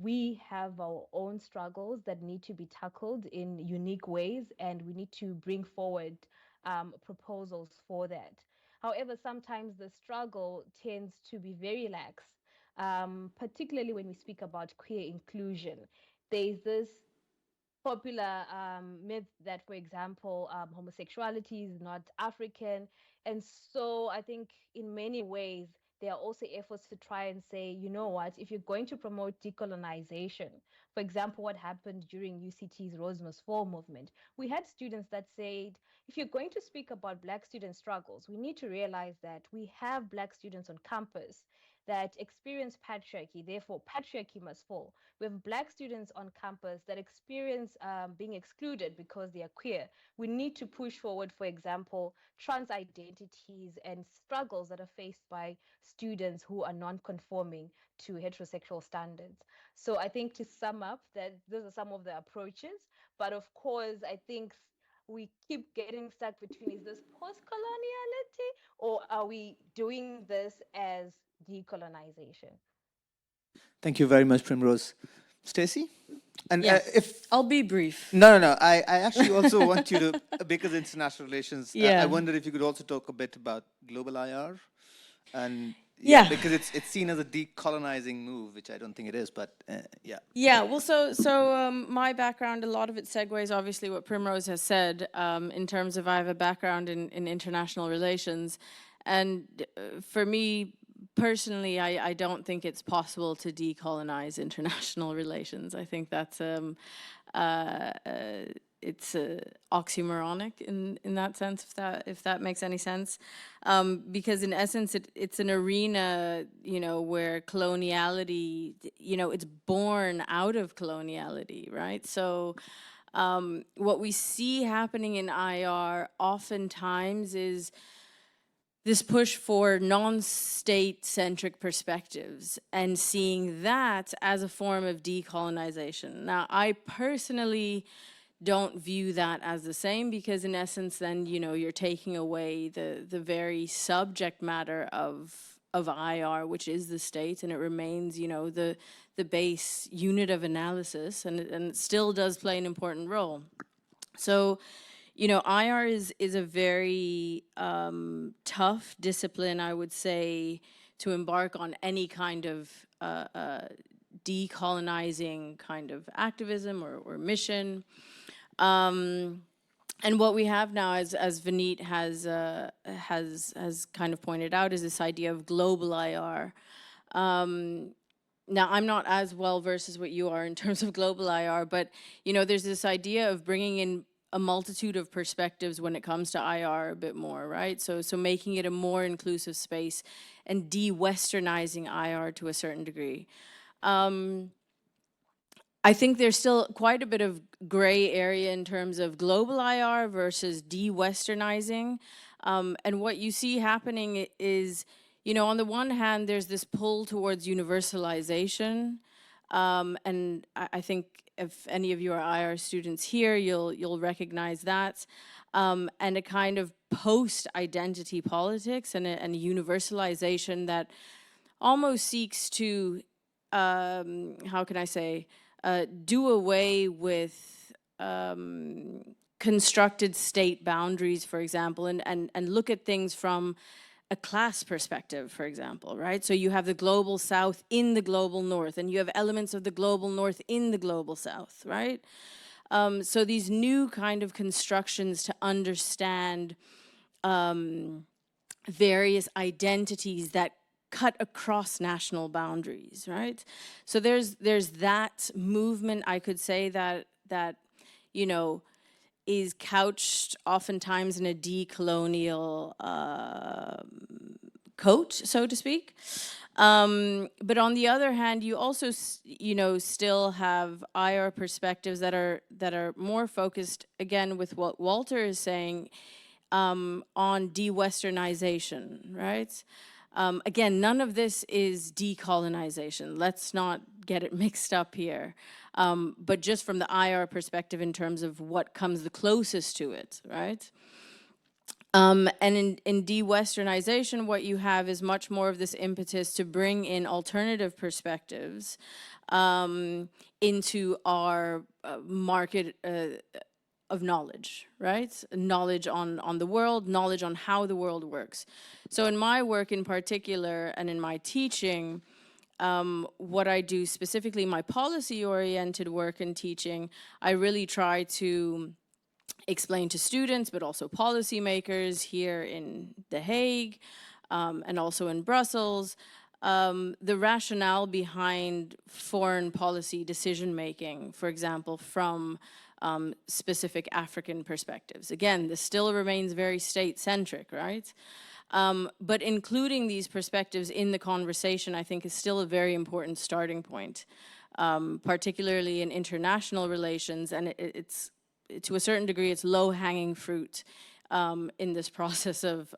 we have our own struggles that need to be tackled in unique ways, and we need to bring forward proposals for that. However, sometimes the struggle tends to be very lax, particularly when we speak about queer inclusion. There's this popular myth that, for example, homosexuality is not African. And so I think in many ways, there are also efforts to try and say, you know what, if you're going to promote decolonization, for example, what happened during UCT's Rose Must Fall movement, we had students that said, if you're going to speak about Black student struggles, we need to realize that we have Black students on campus that experience patriarchy, therefore patriarchy must fall. We have Black students on campus that experience being excluded because they are queer. We need to push forward, for example, trans identities and struggles that are faced by students who are non-conforming to heterosexual standards. So I think, to sum up, that those are some of the approaches. But of course, I think we keep getting stuck between, is this post-coloniality or are we doing this as decolonization? Thank you very much, Primrose. Stacey? And Yeah, if I'll be brief. no, I actually also want you to, because international relations, I Yeah. wondered if you could also talk a bit about global IR, and Yeah. because it's seen as a decolonizing move, which I don't think it is, but yeah. Yeah, well, my background, a lot of it segues obviously what Primrose has said, in terms of I have a background in international relations. And for me personally, I don't think it's possible to decolonize international relations. I think that's it's oxymoronic in that sense, if that makes any sense, because in essence it's an arena, you know, where coloniality, you know, it's born out of coloniality, right? So what we see happening in IR oftentimes is this push for non-state-centric perspectives and seeing that as a form of decolonization. Now, I personally don't view that as the same, because in essence then, you know, you're taking away the very subject matter of IR, which is the state, and it remains, you know, the base unit of analysis, and it still does play an important role. So, you know, IR is a very tough discipline, I would say, to embark on any kind of decolonizing kind of activism or mission. And what we have now, as Vineet has kind of pointed out, is this idea of global IR. Now, I'm not as well versed as what you are in terms of global IR, but you know, there's this idea of bringing in a multitude of perspectives when it comes to IR a bit more, right? So making it a more inclusive space and de-Westernizing IR to a certain degree. I think there's still quite a bit of gray area in terms of global IR versus de-Westernizing. And what you see happening is, you know, on the one hand, there's this pull towards universalization. And I think if any of you are IR students here, you'll recognize that. And a kind of post-identity politics and a universalization that almost seeks to, how can I say, do away with constructed state boundaries, for example, and look at things from a class perspective, for example, right? So you have the global south in the global north, and you have elements of the global north in the global south, right? So these new kind of constructions to understand various identities that cut across national boundaries, right? So there's that movement, I could say, that you know, is couched oftentimes in a decolonial coat, so to speak. But on the other hand, you also, you know, still have IR perspectives that are more focused, again, with what Walter is saying, on de-Westernization, right? Again, none of this is decolonization. Let's not get it mixed up here. But just from the IR perspective in terms of what comes the closest to it, right? And in de-Westernization, what you have is much more of this impetus to bring in alternative perspectives into our market of knowledge, right? Knowledge on the world, knowledge on how the world works. So in my work in particular, and in my teaching, what I do specifically, my policy-oriented work in teaching, I really try to explain to students, but also policymakers here in The Hague and also in Brussels, the rationale behind foreign policy decision-making, for example, from specific African perspectives. Again, this still remains very state-centric, right? But including these perspectives in the conversation, I think, is still a very important starting point, particularly in international relations, and it's to a certain degree, it's low-hanging fruit in this process of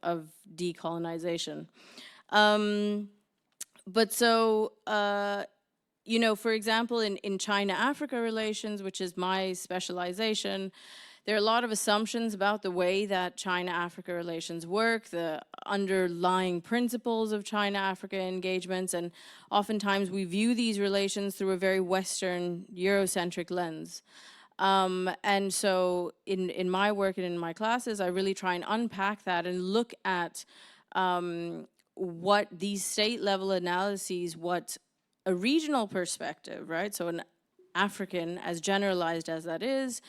decolonization. But so, you know, for example, in China-Africa relations, which is my specialization, there are a lot of assumptions about the way that China-Africa relations work, the underlying principles of China-Africa engagements, and oftentimes we view these relations through a very Western, Eurocentric lens. And so in my work and in my classes, I really try and unpack that and look at what these state-level analyses, what a regional perspective, right? So an African, as generalized as that is,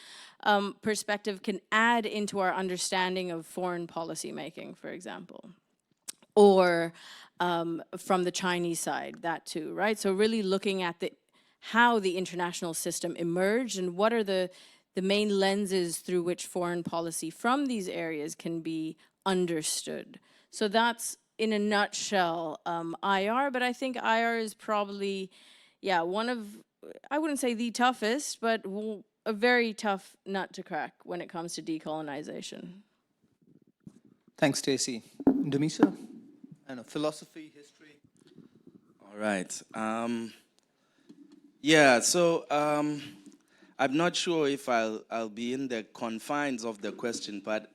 perspective can add into our understanding of foreign policy making, for example. Or from the Chinese side, that too, right? So really looking at how the international system emerged and what are the main lenses through which foreign policy from these areas can be understood. So that's, in a nutshell, IR, but I think IR is probably, yeah, one of, I wouldn't say the toughest, but a very tough nut to crack when it comes to decolonization. Thanks, Stacey. Ndumiso? I know, philosophy, history. All right. Yeah, so I'm not sure if I'll be in the confines of the question, but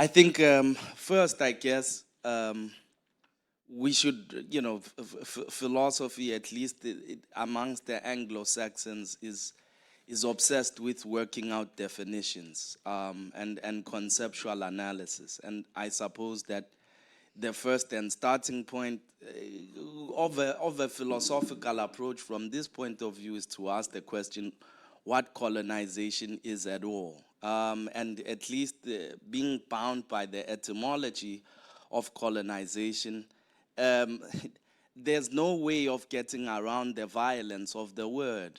I think first, I guess, we should, you know, philosophy, at least amongst the Anglo-Saxons, is obsessed with working out definitions and conceptual analysis. And I suppose that the first and starting point of a philosophical approach from this point of view is to ask the question, what colonization is at all? And at least being bound by the etymology of colonization, there's no way of getting around the violence of the word.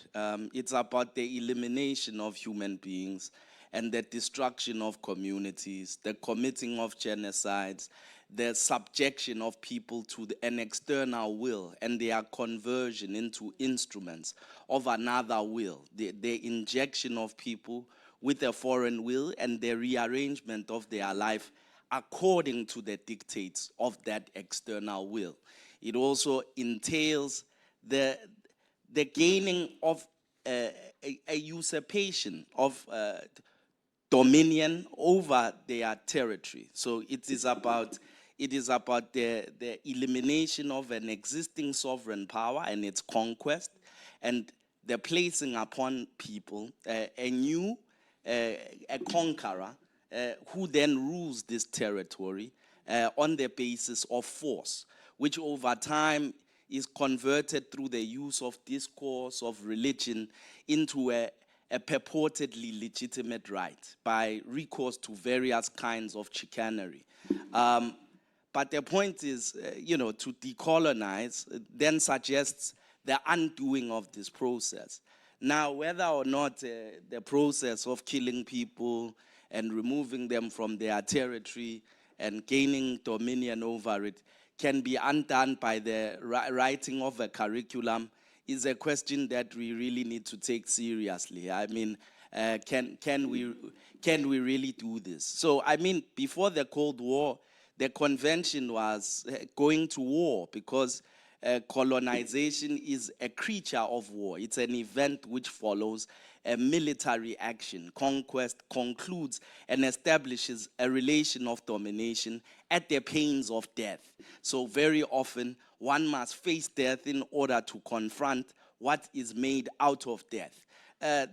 It's about the elimination of human beings and the destruction of communities, the committing of genocides, the subjection of people to an external will and their conversion into instruments of another will, the injection of people with a foreign will and the rearrangement of their life according to the dictates of that external will. It also entails the gaining of a usurpation of dominion over their territory. So it is about the elimination of an existing sovereign power and its conquest, and the placing upon people a new conqueror who then rules this territory on the basis of force, which over time is converted through the use of discourse, of religion, into a purportedly legitimate right by recourse to various kinds of chicanery. But the point is, you know, to decolonize then suggests the undoing of this process. Now, whether or not the process of killing people and removing them from their territory and gaining dominion over it can be undone by the writing of a curriculum is a question that we really need to take seriously. I mean, can we really do this? So, I mean, before the Cold War, the convention was going to war because colonization is a creature of war. It's an event which follows a military action. Conquest concludes and establishes a relation of domination at the pains of death. So very often, one must face death in order to confront what is made out of death.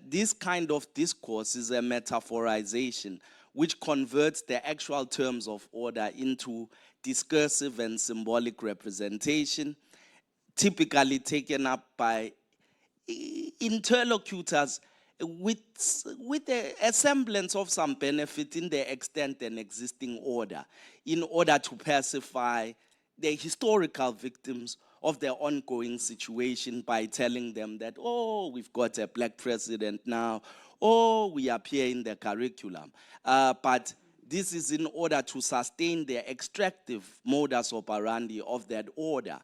This kind of discourse is a metaphorization which converts the actual terms of order into discursive and symbolic representation, typically taken up by interlocutors with a semblance of some benefit in the extent and existing order, in order to pacify the historical victims of the ongoing situation by telling them that, oh, we've got a black president now, oh, we appear in the curriculum. But this is in order to sustain the extractive modus operandi of that order.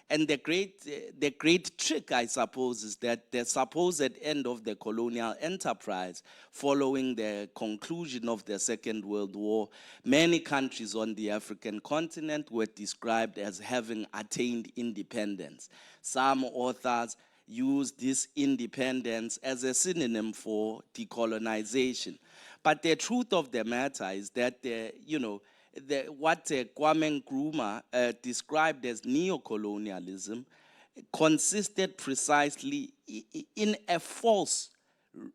And the great trick, I suppose, is that the supposed end of the colonial enterprise following the conclusion of the Second World War, many countries on the African continent were described as having attained independence. Some authors use this independence as a synonym for decolonization. But the truth of the matter is that, what Kwame Nkrumah described as neocolonialism consisted precisely in a false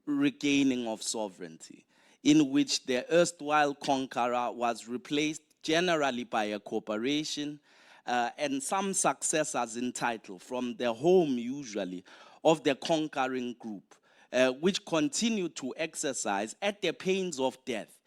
regaining of sovereignty, in which the erstwhile conqueror was replaced generally by a corporation and some successors in title from the home, usually, of the conquering group, which continued to exercise, at the pains of death,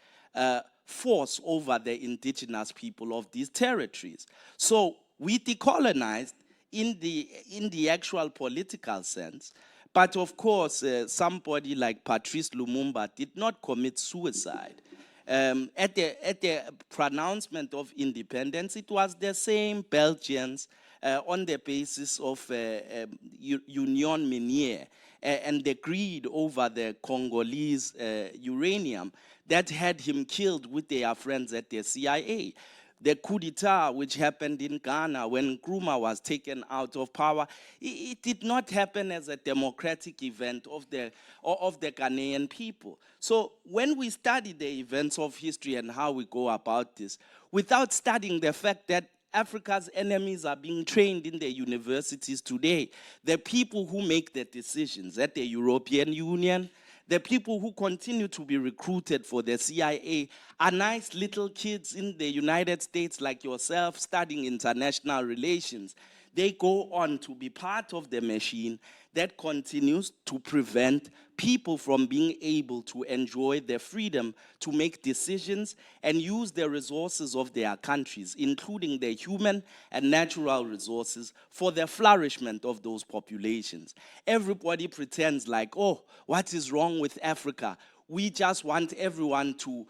force over the indigenous people of these territories. So we decolonized in the actual political sense, but of course, somebody like Patrice Lumumba did not commit suicide. At the pronouncement of independence, it was the same Belgians on the basis of Union Miniere and the greed over the Congolese uranium that had him killed with their friends at the CIA. The coup d'etat which happened in Ghana when Nkrumah was taken out of power, it did not happen as a democratic event of the Ghanaian people. So when we study the events of history and how we go about this, without studying the fact that Africa's enemies are being trained in the universities today, the people who make the decisions at the European Union, the people who continue to be recruited for the CIA are nice little kids in the United States like yourself studying international relations. They go on to be part of the machine that continues to prevent people from being able to enjoy their freedom to make decisions and use the resources of their countries, including the human and natural resources, for the flourishment of those populations. Everybody pretends like, oh, what is wrong with Africa? We just want everyone to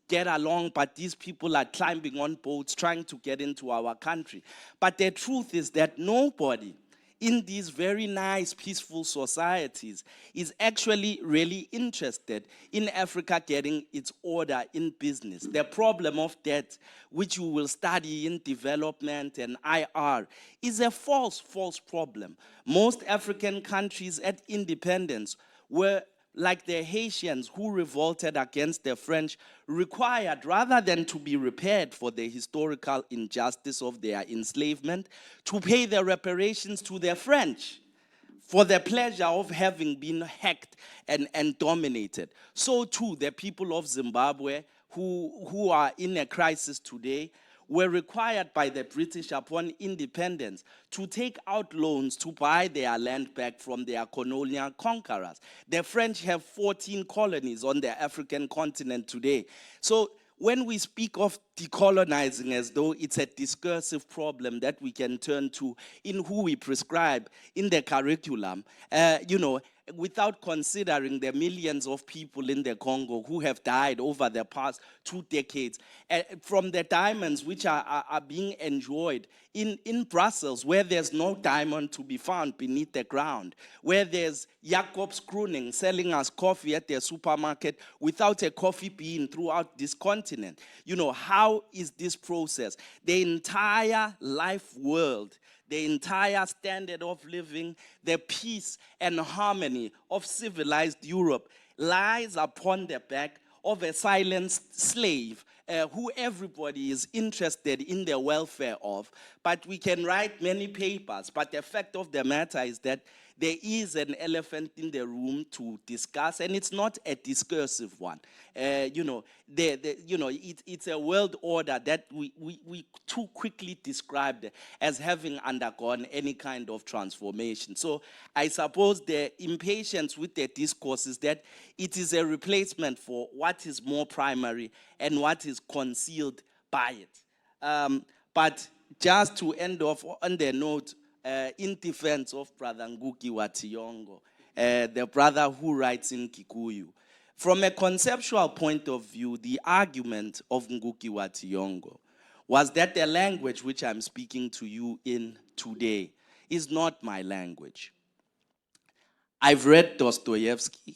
get along, but these people are climbing on boats trying to get into our country. But the truth is that nobody in these very nice, peaceful societies is actually really interested in Africa getting its order in business. The problem of debt, which you will study in development and IR, is a false problem. Most African countries at independence were like the Haitians who revolted against the French, required, rather than to be repaired for the historical injustice of their enslavement, to pay the reparations to the French for the pleasure of having been hacked and dominated. So too, the people of Zimbabwe who are in a crisis today were required by the British upon independence to take out loans to buy their land back from their colonial conquerors. The French have 14 colonies on the African continent today. So when we speak of decolonizing as though it's a discursive problem that we can turn to in who we prescribe in the curriculum, without considering the millions of people in the Congo who have died over the past 2 decades, from the diamonds which are being enjoyed in Brussels, where there's no diamond to be found beneath the ground, where there's Jacob's Kroning selling us coffee at their supermarket without a coffee bean throughout this continent. How is this process? The entire life world, the entire standard of living, the peace and harmony of civilized Europe lies upon the back of a silenced slave who everybody is interested in the welfare of, but we can write many papers, but the fact of the matter is that there is an elephant in the room to discuss, and it's not a discursive one. It's a world order that we too quickly described as having undergone any kind of transformation. So I suppose the impatience with the discourse is that it is a replacement for what is more primary and what is concealed by it. But just to end off on the note, in defense of Brother Ngugi wa Thiong'o, the brother who writes in Kikuyu, from a conceptual point of view, the argument of Ngugi wa Thiong'o was that the language which I'm speaking to you in today is not my language. I've read Dostoevsky.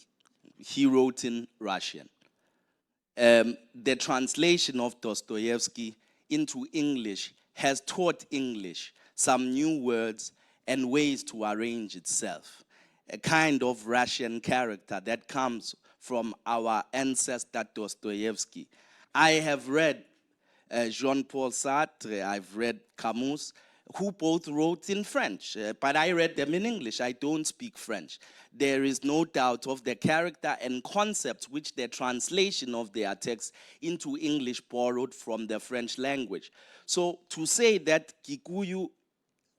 He wrote in Russian. The translation of Dostoevsky into English has taught English some new words and ways to arrange itself. A kind of Russian character that comes from our ancestor Dostoevsky. I have read Jean-Paul Sartre, I've read Camus, who both wrote in French, but I read them in English. I don't speak French. There is no doubt of the character and concepts which the translation of their text into English borrowed from the French language. So to say that Kikuyu,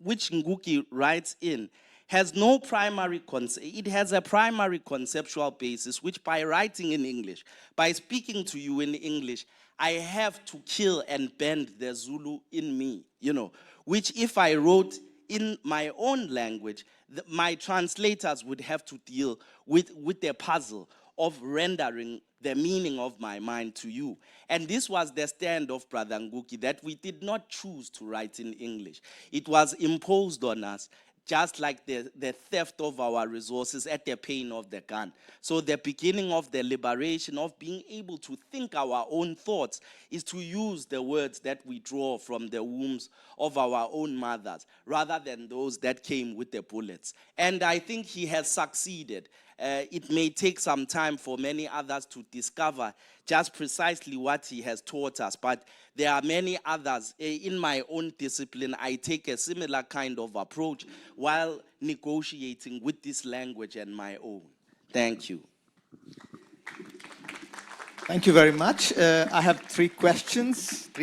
which Ngugi writes in, has no primary it has a primary conceptual basis, which by writing in English, by speaking to you in English, I have to kill and bend the Zulu in me, which if I wrote in my own language, my translators would have to deal with the puzzle of rendering the meaning of my mind to you. And this was the stand of Brother Ngugi, that we did not choose to write in English. It was imposed on us, just like the theft of our resources at the pain of the gun. So the beginning of the liberation of being able to think our own thoughts is to use the words that we draw from the wombs of our own mothers, rather than those that came with the bullets. And I think he has succeeded. It may take some time for many others to discover just precisely what he has taught us, but there are many others. In my own discipline, I take a similar kind of approach while negotiating with this language and my own. Thank you. Thank you very much. I have three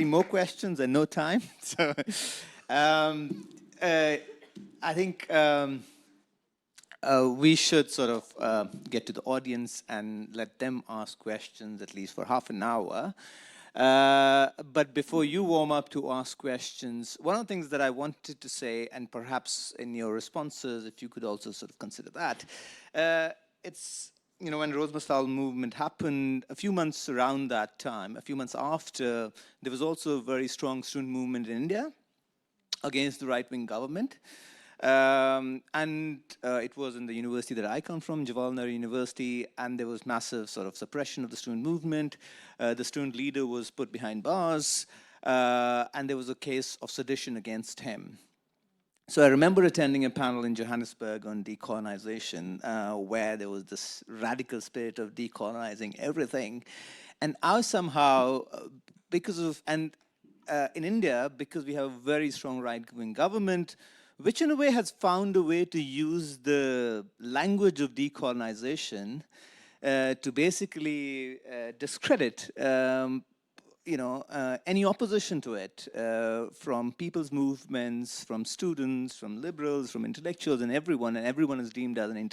more questions, and no time. So I think we should sort of get to the audience and let them ask questions, at least for half an hour. But before you warm up to ask questions, one of the things that I wanted to say, and perhaps in your responses, if you could also sort of consider that, it's, when Rose Masal movement happened, a few months around that time, a few months after, there was also a very strong student movement in India against the right-wing government. It was in the university that I come from, Jawaharlal University, and there was massive sort of suppression of the student movement. The student leader was put behind bars, and there was a case of sedition against him. So I remember attending a panel in Johannesburg on decolonization, where there was this radical spirit of decolonizing everything. And I somehow, in India, because we have a very strong right-wing government, which in a way has found a way to use the language of decolonization to basically discredit any opposition to it, from people's movements, from students, from liberals, from intellectuals, and everyone is deemed as an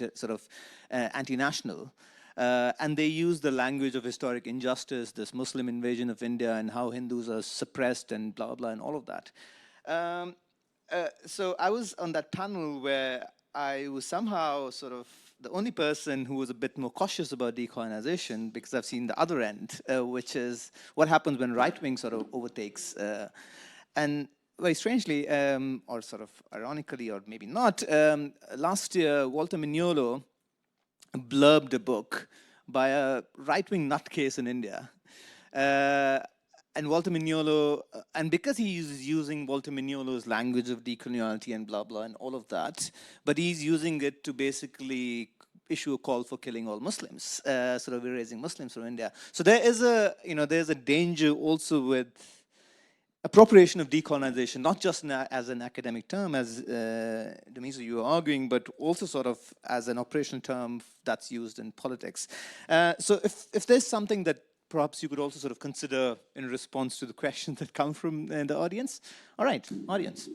anti-national. And they use the language of historic injustice, this Muslim invasion of India, and how Hindus are suppressed, and blah, blah, and all of that. So I was on that panel where I was somehow sort of the only person who was a bit more cautious about decolonization, because I've seen the other end, which is what happens when right-wing sort of overtakes. And very strangely, or sort of ironically, or maybe not, last year, Walter Mignolo blurbed a book by a right-wing nutcase in India. And Walter Mignolo, and because he's using Walter Mignolo's language of decoloniality and blah, blah, and all of that, but he's using it to basically issue a call for killing all Muslims, sort of erasing Muslims from India. So there is a, there's a danger also with appropriation of decolonization, not just as an academic term, as Ndumiso, you were arguing, but also sort of as an operational term that's used in politics. So if there's something that perhaps you could also sort of consider in response to the questions that come from the audience. All right, audience.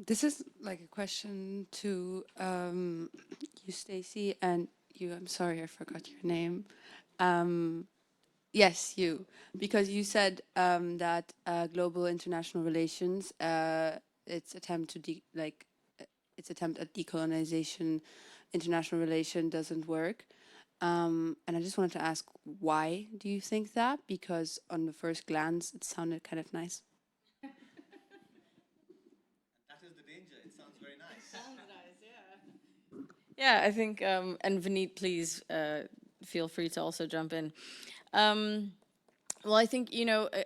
This is like a question to you, Stacey, and you. I'm sorry, I forgot your name. Yes, you, because you said that global international relations, its attempt to its attempt at decolonization, international relation doesn't work. And I just wanted to ask, why do you think that? Because on the first glance, it sounded kind of nice. Yeah, I think, and Vineet, please feel free to also jump in. Well, I think,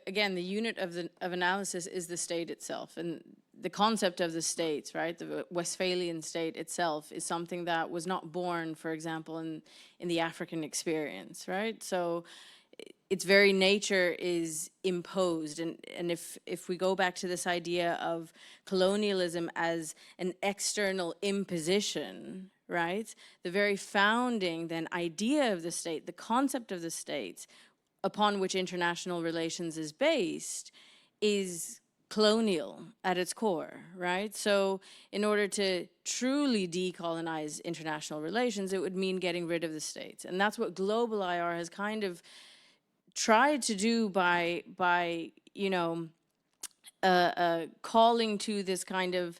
again, the unit of analysis is the state itself. And the concept of the states, right, the Westphalian state itself is something that was not born, for example, in the African experience, right? So its very nature is imposed. And if we go back to this idea of colonialism as an external imposition, right, the very founding then idea of the state, the concept of the states upon which international relations is based is colonial at its core, right? So in order to truly decolonize international relations, it would mean getting rid of the states. And that's what Global IR has kind of tried to do by calling to this kind of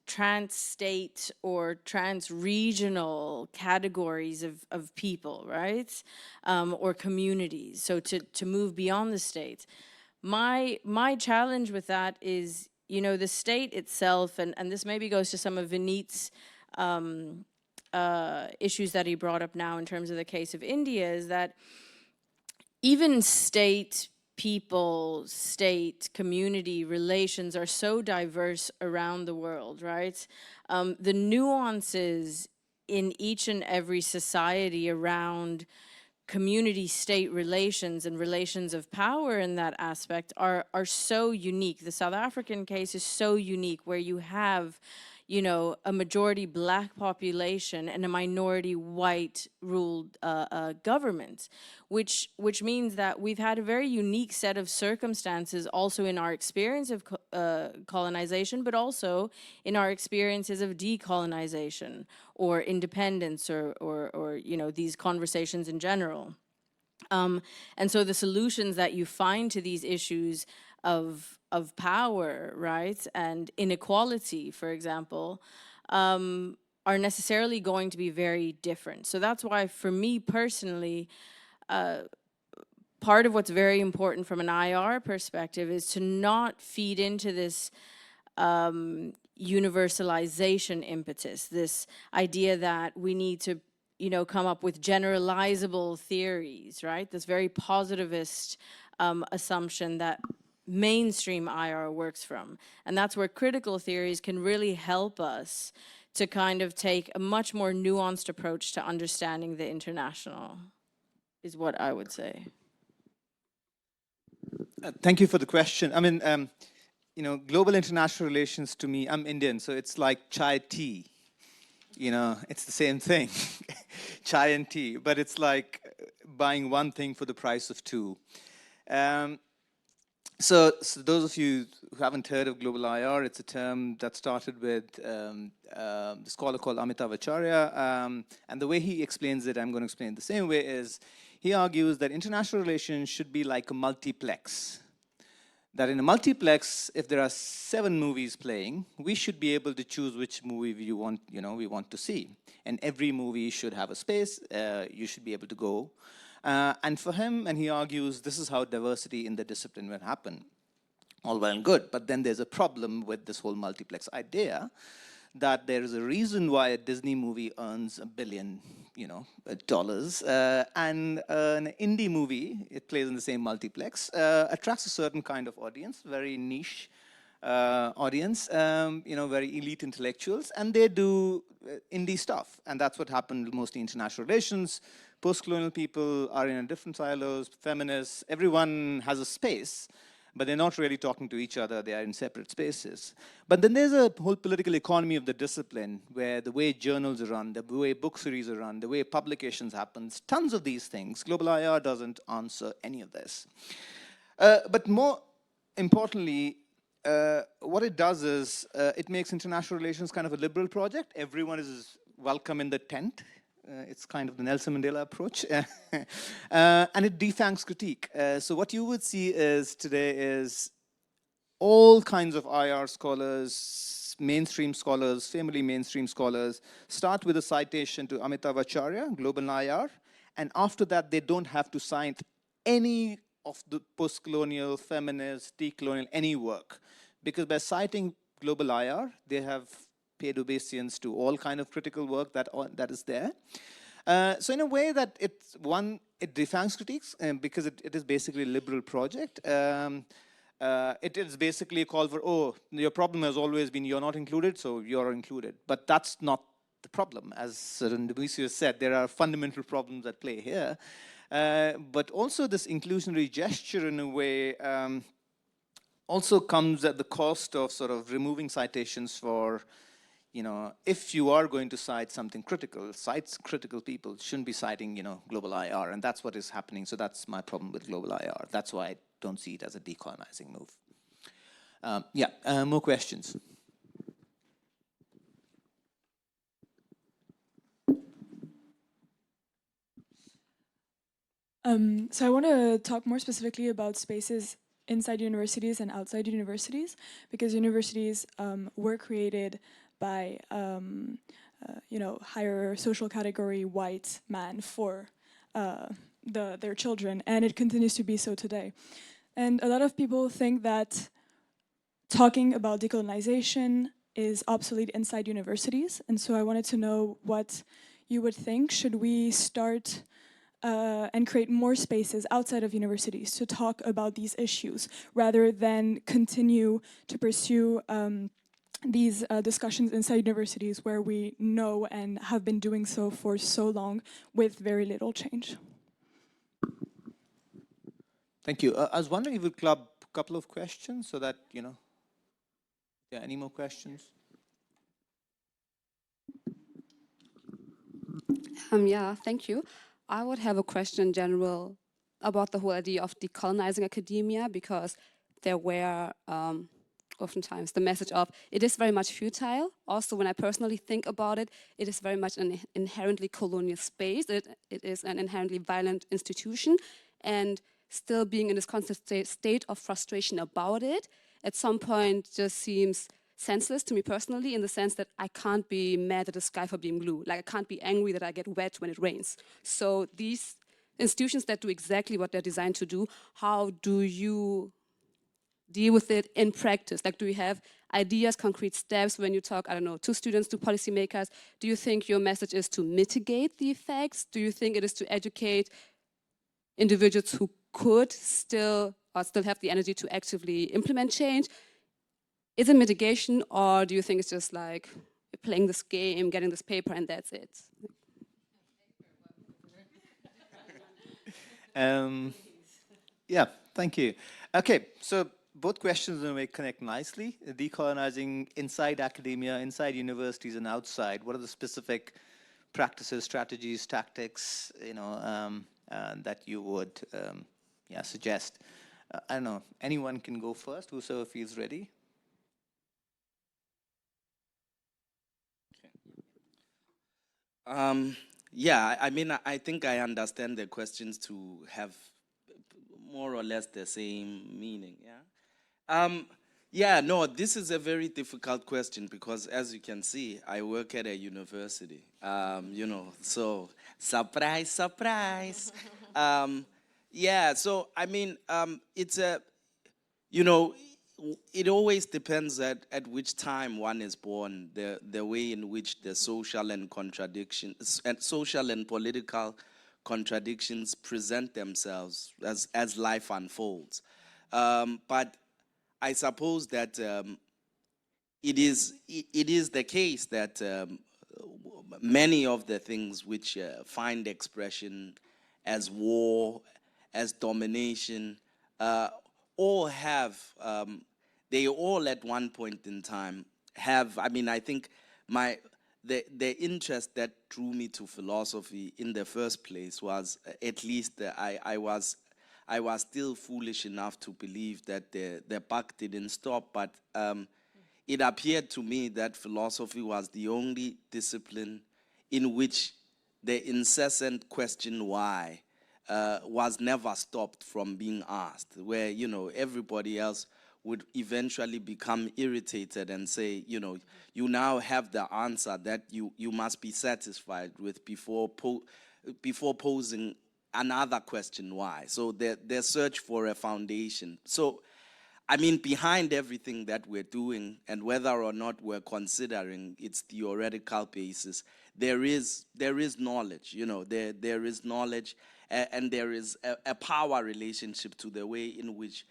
trans-state or trans-regional categories of people, right? Or communities, so to move beyond the states. My challenge with that is, the state itself, and this maybe goes to some of Vineet's issues that he brought up now in terms of the case of India, is that even state, people, state, community relations are so diverse around the world, right? The nuances in each and every society around community-state relations and relations of power in that aspect are so unique. The South African case is so unique, where you have, a majority Black population and a minority white ruled government, which means that we've had a very unique set of circumstances also in our experience of colonization, but also in our experiences of decolonization or independence or these conversations in general. And so the solutions that you find to these issues of power, right, and inequality, for example, are necessarily going to be very different. So that's why, for me personally, part of what's very important from an IR perspective is to not feed into this universalization impetus, this idea that we need to come up with generalizable theories, right? This very positivist assumption that mainstream IR works from. And that's where critical theories can really help us to kind of take a much more nuanced approach to understanding the international, is what I would say. Thank you for the question. I mean, global international relations to me, I'm Indian, so it's like chai tea. It's the same thing, chai and tea, but it's like buying one thing for the price of two. So those of you who haven't heard of global IR, it's a term that started with the scholar called Amitav Acharya, and the way he explains it, I'm going to explain it the same way, is he argues that international relations should be like a multiplex. That in a multiplex, if there are 7 movies playing, we should be able to choose which movie we want to see. And every movie should have a space. You should be able to go. And for him, and he argues, this is how diversity in the discipline will happen. All well and good, but then there's a problem with this whole multiplex idea, that there is a reason why a Disney movie earns $1 billion, dollars, and an indie movie, it plays in the same multiplex, attracts a certain kind of audience, very niche audience, very elite intellectuals, and they do indie stuff, and that's what happened mostly in international relations. Post-colonial people are in different silos, feminists, everyone has a space, but they're not really talking to each other, they are in separate spaces. But then there's a whole political economy of the discipline, where the way journals are run, the way book series are run, the way publications happens, tons of these things. Global IR doesn't answer any of this. But more importantly, what it does is it makes international relations kind of a liberal project. Everyone is welcome in the tent. It's kind of the Nelson Mandela approach. And it defangs critique. So what you would see is today is all kinds of IR scholars, mainstream scholars, family mainstream scholars, start with a citation to Amitav Acharya, Global IR, and after that they don't have to cite any of the post-colonial, feminist, decolonial, any work. Because by citing Global IR, they have paid obeisance to all kind of critical work that is there. So in a way that it defangs critiques because it is basically a liberal project. It is basically a call for, oh, your problem has always been you're not included, so you're included. But that's not the problem. As Ndumiso said, there are fundamental problems at play here. But also this inclusionary gesture in a way also comes at the cost of sort of removing citations for, if you are going to cite something critical, cite critical people, shouldn't be citing, global IR, and that's what is happening. So that's my problem with global IR. That's why I don't see it as a decolonizing move. More questions? So I want to talk more specifically about spaces inside universities and outside universities, because universities were created by, higher social category white man for their children, and it continues to be so today. And a lot of people think that talking about decolonization is obsolete inside universities, and so I wanted to know what you would think. Should we start and create more spaces outside of universities to talk about these issues, rather than continue to pursue these discussions inside universities where we know and have been doing so for so long with very little change? Thank you. I was wondering if we could club a couple of questions so that, any more questions? Yeah, thank you. I would have a question in general about the whole idea of decolonizing academia, because there were oftentimes the message of it is very much futile. Also, when I personally think about it, it is very much an inherently colonial space. It is an inherently violent institution, and still being in this constant state of frustration about it at some point just seems senseless to me personally, in the sense that I can't be mad at the sky for being blue. Like, I can't be angry that I get wet when it rains. So these institutions that do exactly what they're designed to do, how do you deal with it in practice? Like, do you have ideas, concrete steps when you talk, I don't know, to students, to policymakers? Do you think your message is to mitigate the effects? Do you think it is to educate individuals who could still have the energy to actively implement change? Is it mitigation, or do you think it's just like playing this game, getting this paper, and that's it? Thank you. Okay, so both questions in a way connect nicely. Decolonizing inside academia, inside universities, and outside. What are the specific practices, strategies, tactics, that you would suggest? I don't know. Anyone can go first. Whoever feels ready. I think I understand the questions to have more or less the same meaning, this is a very difficult question, because as you can see, I work at a university, so surprise, surprise. It's a, it always depends at which time one is born, the way in which the social and social and political contradictions present themselves as life unfolds. But I suppose that it is the case that many of the things which find expression as war, as domination, all have, they all at one point in time have, I mean, I think the interest that drew me to philosophy in the first place was, at least I was still foolish enough to believe that the buck didn't stop, but it appeared to me that philosophy was the only discipline in which the incessant question why was never stopped from being asked, where, you know, everybody else would eventually become irritated and say, you know, you now have the answer that you must be satisfied with before posing another question why. So their search for a foundation. So I mean, behind everything that we're doing, and whether or not we're considering its theoretical basis, there is knowledge. You know, there is knowledge, and there is a power relationship to the way in which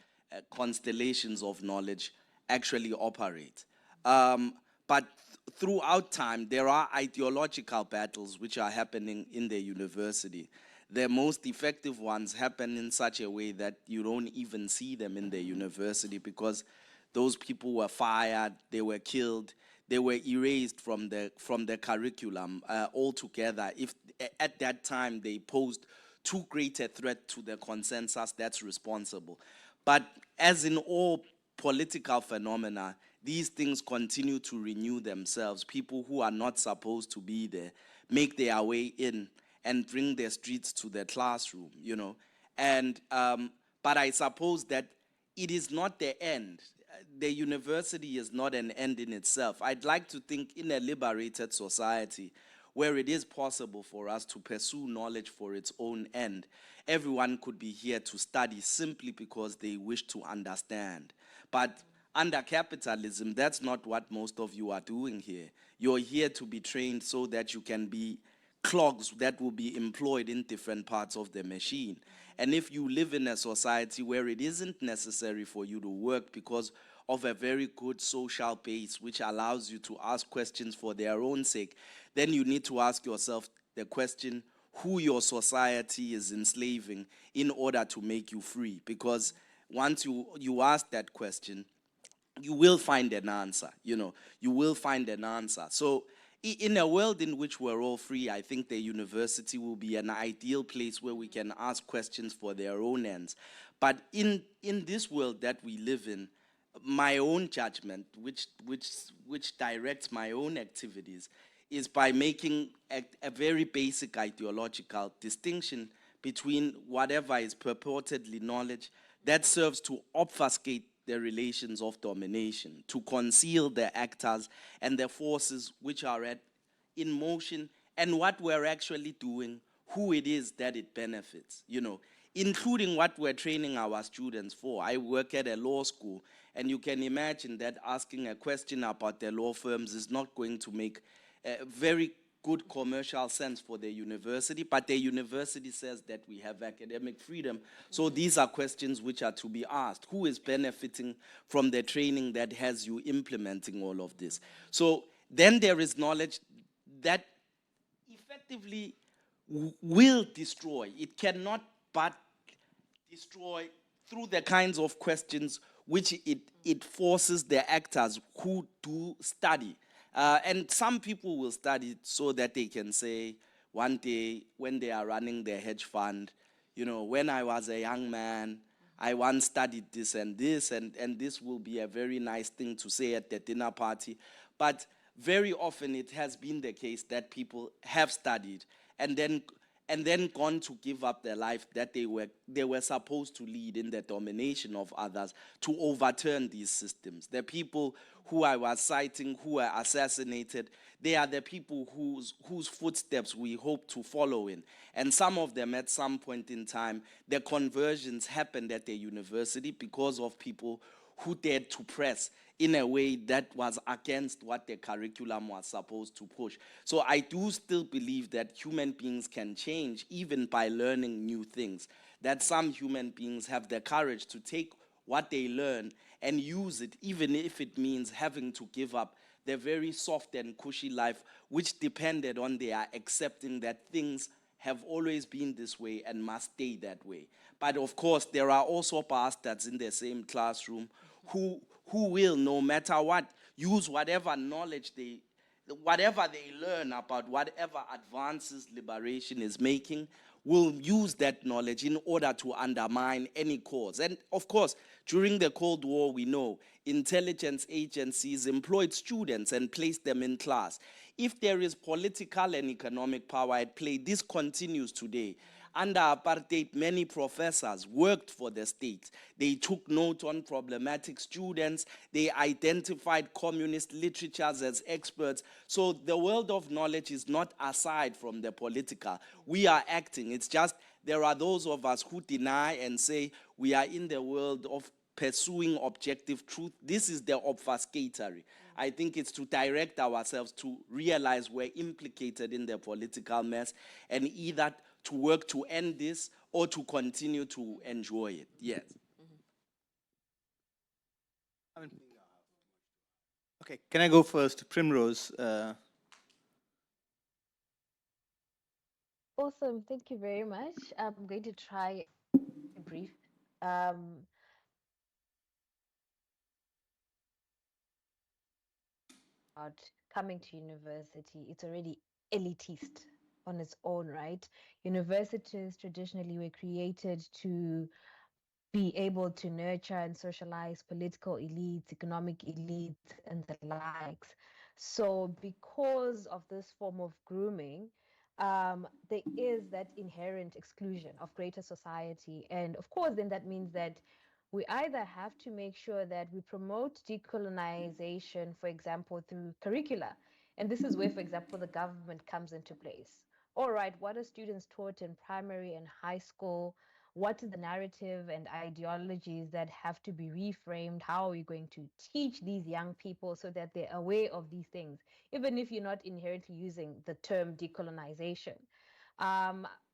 constellations of knowledge actually operate. But throughout time, there are ideological battles which are happening in the university. The most effective ones happen in such a way that you don't even see them in the university, because those people were fired, they were killed, they were erased from the curriculum altogether. If at that time they posed too great a threat to the consensus that's responsible. But as in all political phenomena, these things continue to renew themselves. People who are not supposed to be there make their way in and bring their streets to the classroom, you know. And but I suppose that it is not the end. The university is not an end in itself. I'd like to think in a liberated society where it is possible for us to pursue knowledge for its own end, everyone could be here to study simply because they wish to understand. But under capitalism, that's not what most of you are doing here. You're here to be trained so that you can be clogs that will be employed in different parts of the machine. And if you live in a society where it isn't necessary for you to work because of a very good social base which allows you to ask questions for their own sake, then you need to ask yourself the question who your society is enslaving in order to make you free. Because once you ask that question, you will find an answer, you know, you will find an answer. So in a world in which we're all free, I think the university will be an ideal place where we can ask questions for their own ends. But in this world that we live in, my own judgment, which directs my own activities, is by making a very basic ideological distinction between whatever is purportedly knowledge that serves to obfuscate the relations of domination, to conceal the actors and the forces which are in motion, and what we're actually doing, who it is that it benefits, you know, including what we're training our students for. I work at a law school, and you can imagine that asking a question about the law firms is not going to make very good commercial sense for the university, but the university says that we have academic freedom. So these are questions which are to be asked. Who is benefiting from the training that has you implementing all of this? So then there is knowledge that effectively will destroy. It cannot but destroy through the kinds of questions which it forces the actors who do study. And some people will study so that they can say one day when they are running their hedge fund, you know, when I was a young man, I once studied this, and this will be a very nice thing to say at the dinner party. But very often it has been the case that people have studied and then gone to give up their life that they were supposed to lead in the domination of others to overturn these systems. The people who I was citing who were assassinated, they are the people whose footsteps we hope to follow in. And some of them at some point in time, their conversions happened at the university because of people who dared to press in a way that was against what the curriculum was supposed to push. So I do still believe that human beings can change even by learning new things, that some human beings have the courage to take what they learn and use it, even if it means having to give up their very soft and cushy life, which depended on their accepting that things have always been this way and must stay that way. But of course, there are also bastards in the same classroom who will, no matter what, use whatever knowledge whatever they learn about whatever advances liberation is making, will use that knowledge in order to undermine any cause. And of course, during the Cold War, we know intelligence agencies employed students and placed them in class. If there is political and economic power at play, this continues today. Under apartheid, many professors worked for the state. They took note on problematic students. They identified communist literatures as experts. So the world of knowledge is not aside from the political. We are acting. It's just there are those of us who deny and say we are in the world of pursuing objective truth. This is the obfuscatory. I think it's to direct ourselves to realize we're implicated in the political mess and either to work to end this or to continue to enjoy it. Yes. Okay, can I go first? Primrose. Awesome. Thank you very much. I'm going to try brief. About coming to university, it's already elitist on its own, right? Universities traditionally were created to be able to nurture and socialize political elites, economic elites, and the likes. So, because of this form of grooming, there is that inherent exclusion of greater society. And of course, then that means that we either have to make sure that we promote decolonization, for example, through curricula. And this is where, for example, the government comes into place. All right, what are students taught in primary and high school? What is the narrative and ideologies that have to be reframed? How are we going to teach these young people so that they're aware of these things, even if you're not inherently using the term decolonization?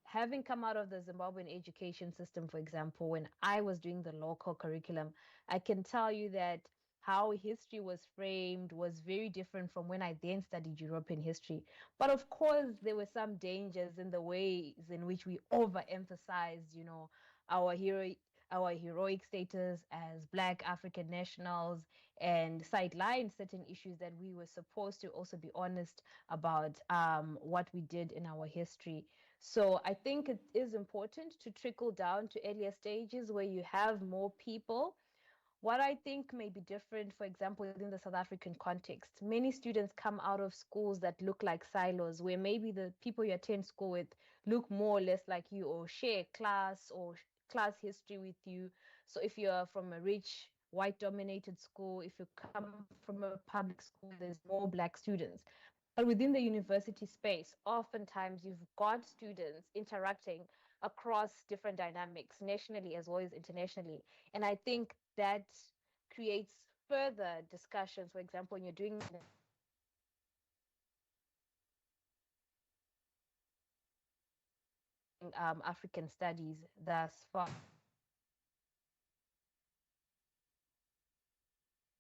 Having come out of the Zimbabwean education system, for example, when I was doing the local curriculum, I can tell you that how history was framed was very different from when I then studied European history. But of course, there were some dangers in the ways in which we overemphasized, our hero, our heroic status as Black African nationals, and sidelined certain issues that we were supposed to also be honest about what we did in our history. So I think it is important to trickle down to earlier stages where you have more people. What I think may be different, for example, within the South African context, many students come out of schools that look like silos, where maybe the people you attend school with look more or less like you or share class or class history with you. So if you're from a rich, white dominated school, if you come from a public school, there's more Black students. But within the university space, oftentimes you've got students interacting across different dynamics, nationally as well as internationally. And I think that creates further discussions. For example, when you're doing African studies thus far,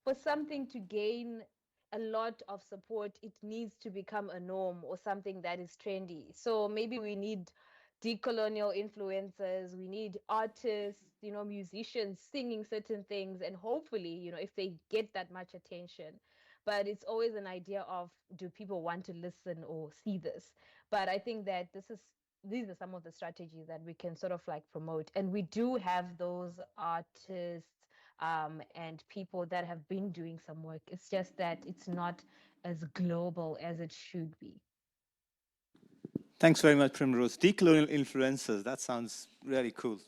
for something to gain a lot of support, it needs to become a norm or something that is trendy. So maybe we need decolonial influencers, we need artists, musicians singing certain things, and hopefully, if they get that much attention. But it's always an idea of, do people want to listen or see this? But I think that these are some of the strategies that we can sort of like promote. And we do have those artists and people that have been doing some work. It's just that it's not as global as it should be. Thanks very much, Primrose. Decolonial influencers, that sounds really cool.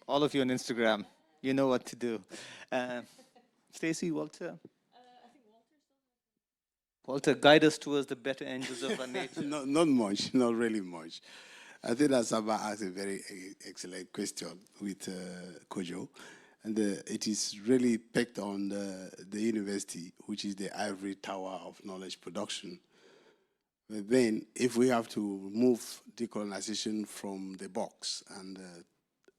All of you on Instagram, you know what to do. Stacey, Walter? Walter, guide us towards the better angels of our nature. Not much, not really much. I think that Saba asked a very excellent question with Kojo. And it is really picked on the university, which is the ivory tower of knowledge production. But then, if we have to move decolonization from the box and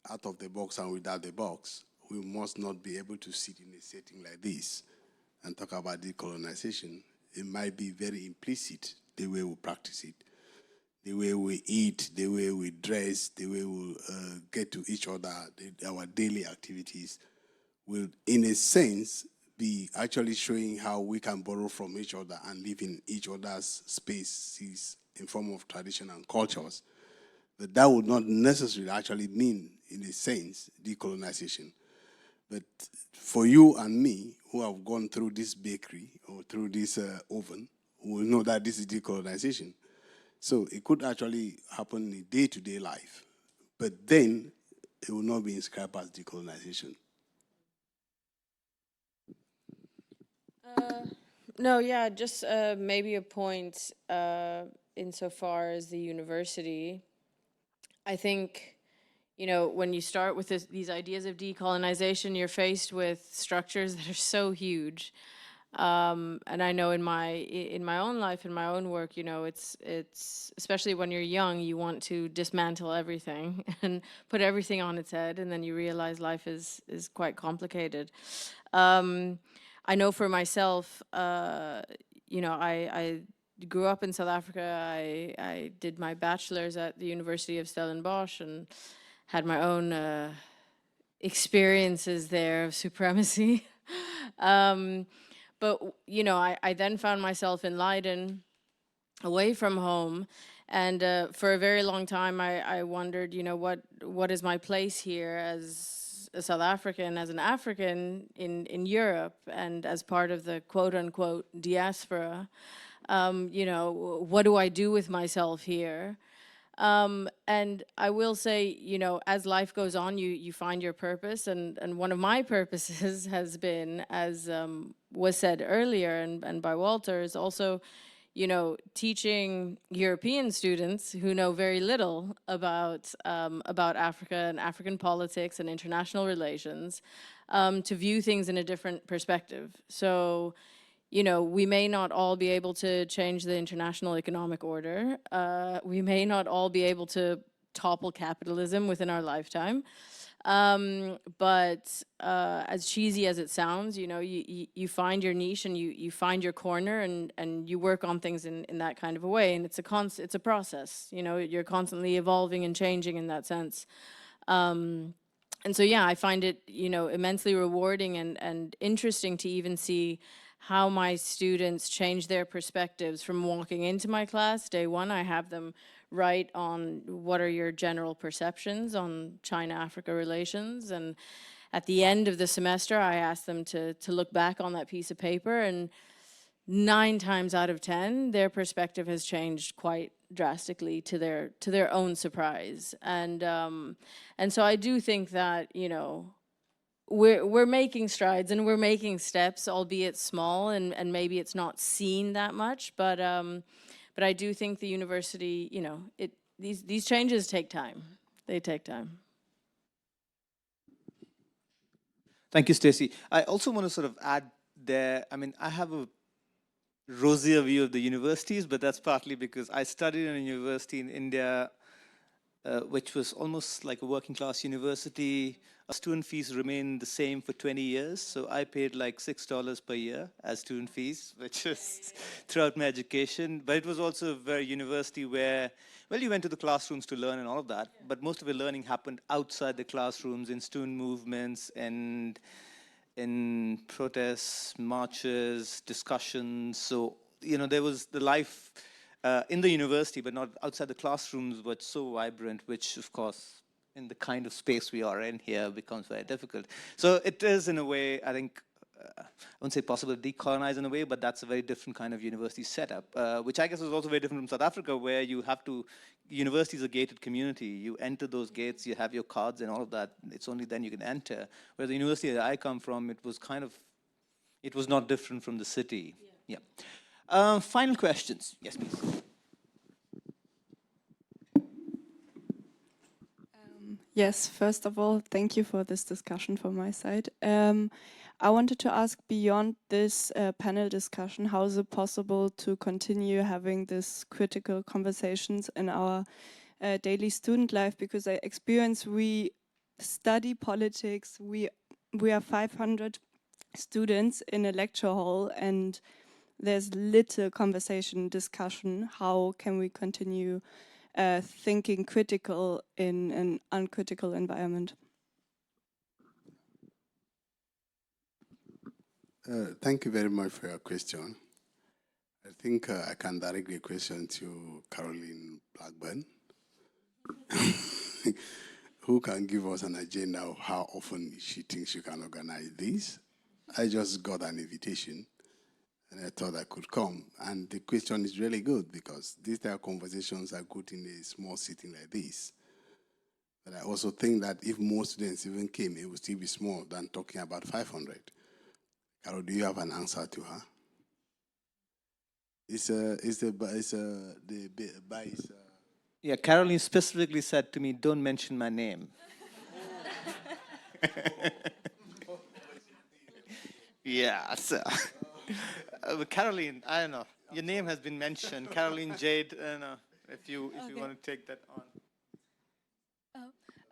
out of the box and without the box, we must not be able to sit in a setting like this and talk about decolonization. It might be very implicit, the way we practice it, the way we eat, the way we dress, the way we get to each other, our daily activities will, in a sense, be actually showing how we can borrow from each other and live in each other's spaces in form of tradition and cultures. But that would not necessarily actually mean, in a sense, decolonization. But for you and me, who have gone through this bakery or through this oven, will know that this is decolonization. So it could actually happen in day-to-day life, but then it will not be inscribed as decolonization. No, yeah, just maybe a point insofar as the university. I think, you know, when you start with these ideas of decolonization, you're faced with structures that are so huge. And I know in my own life, in my own work, you know, it's especially when you're young, you want to dismantle everything and put everything on its head, and then you realize life is quite complicated. I know for myself, you know, I grew up in South Africa. I did my bachelor's at the University of Stellenbosch and had my own experiences there of supremacy. But, you know, I then found myself in Leiden, away from home. And for a very long time, I wondered, you know, what is my place here as a South African, as an African in Europe, and as part of the quote-unquote diaspora. You know, what do I do with myself here? And I will say, you know, as life goes on, you find your purpose. And one of my purposes has been, as was said earlier and by Walter, is also, you know, teaching European students who know very little about Africa and African politics and international relations to view things in a different perspective. So, you know, we may not all be able to change the international economic order. We may not all be able to topple capitalism within our lifetime. But as cheesy as it sounds, you know, you find your niche and you find your corner and you work on things in that kind of a way. And it's a process, you know, you're constantly evolving and changing in that sense. And so, yeah, I find it, you know, immensely rewarding and interesting to even see how my students change their perspectives from walking into my class. Day one, I have them write on what are your general perceptions on China-Africa relations. And at the end of the semester, I ask them to look back on that piece of paper, and 9 times out of 10, their perspective has changed quite drastically to their own surprise. And so I do think that, you know, we're making strides and we're making steps, albeit small, and maybe it's not seen that much, but I do think the university, you know, these changes take time. They take time. Thank you, Stacey. I also want to sort of add there, I mean, I have a rosier view of the universities, but that's partly because I studied in a university in India, which was almost like a working class university. Our student fees remained the same for 20 years. So I paid like $6 per year as student fees, which is throughout my education. But it was also a very university where, well, you went to the classrooms to learn and all of that, but most of the learning happened outside the classrooms in student movements and in protests, marches, discussions. So, you know, there was the life in the university, but not outside the classrooms, but so vibrant, which of course, in the kind of space we are in here, becomes very difficult. So it is, in a way, I think, I wouldn't say possible to decolonize in a way, but that's a very different kind of university setup, which I guess is also very different from South Africa, where you have to, university is a gated community. You enter those gates, you have your cards and all of that. It's only then you can enter. Where the university that I come from, it was kind of, it was not different from the city. Yeah. Final questions. Yes, please. Yes, first of all, thank you for this discussion from my side. I wanted to ask, beyond this panel discussion, how is it possible to continue having this critical conversations in our daily student life? Because I experience we study politics, we are 500 students in a lecture hall, and there's little conversation, discussion. How can we continue thinking critical in an uncritical environment? Thank you very much for your question. I think I can direct the question to Caroline Blackburn, who can give us an agenda of how often she thinks she can organize this. I just got an invitation, and I thought I could come. And the question is really good, because these type of conversations are good in a small setting like this. But I also think that if more students even came, it would still be small than talking about 500. Carol, do you have an answer to her? Yeah, Caroline specifically said to me, don't mention my name. Yeah, so Caroline, I don't know. Your name has been mentioned. Caroline Jade, I don't know if you want to take that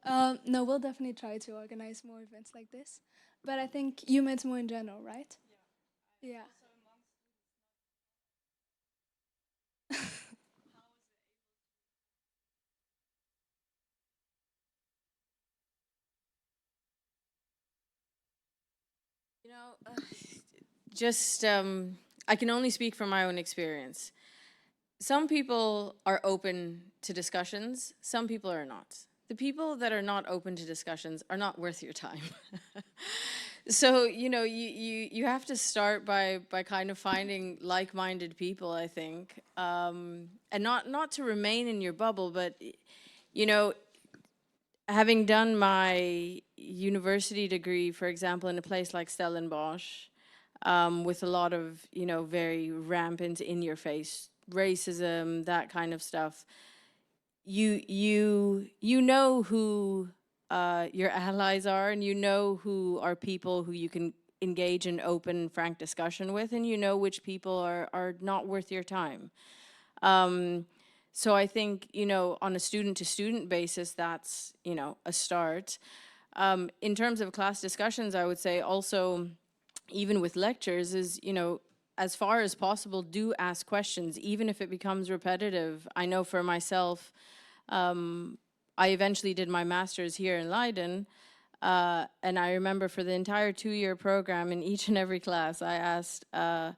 on. No, we'll definitely try to organize more events like this. But I think you meant more in general, right? Yeah. You know, just I can only speak from my own experience. Some people are open to discussions, some people are not. The people that are not open to discussions are not worth your time. So, you know, you have to start by kind of finding like-minded people, I think. And not to remain in your bubble, but, you know, having done my university degree, for example, in a place like Stellenbosch, with a lot of, you know, very rampant in-your-face racism, that kind of stuff, you know who your allies are, and you know who are people who you can engage in open, frank discussion with, and you know which people are not worth your time. So I think, you know, on a student-to-student basis, that's, you know, a start. In terms of class discussions, I would say also, even with lectures, is, you know, as far as possible, do ask questions, even if it becomes repetitive. I know for myself, I eventually did my master's here in Leiden, and I remember for the entire 2-year program, in each and every class, I asked, oh,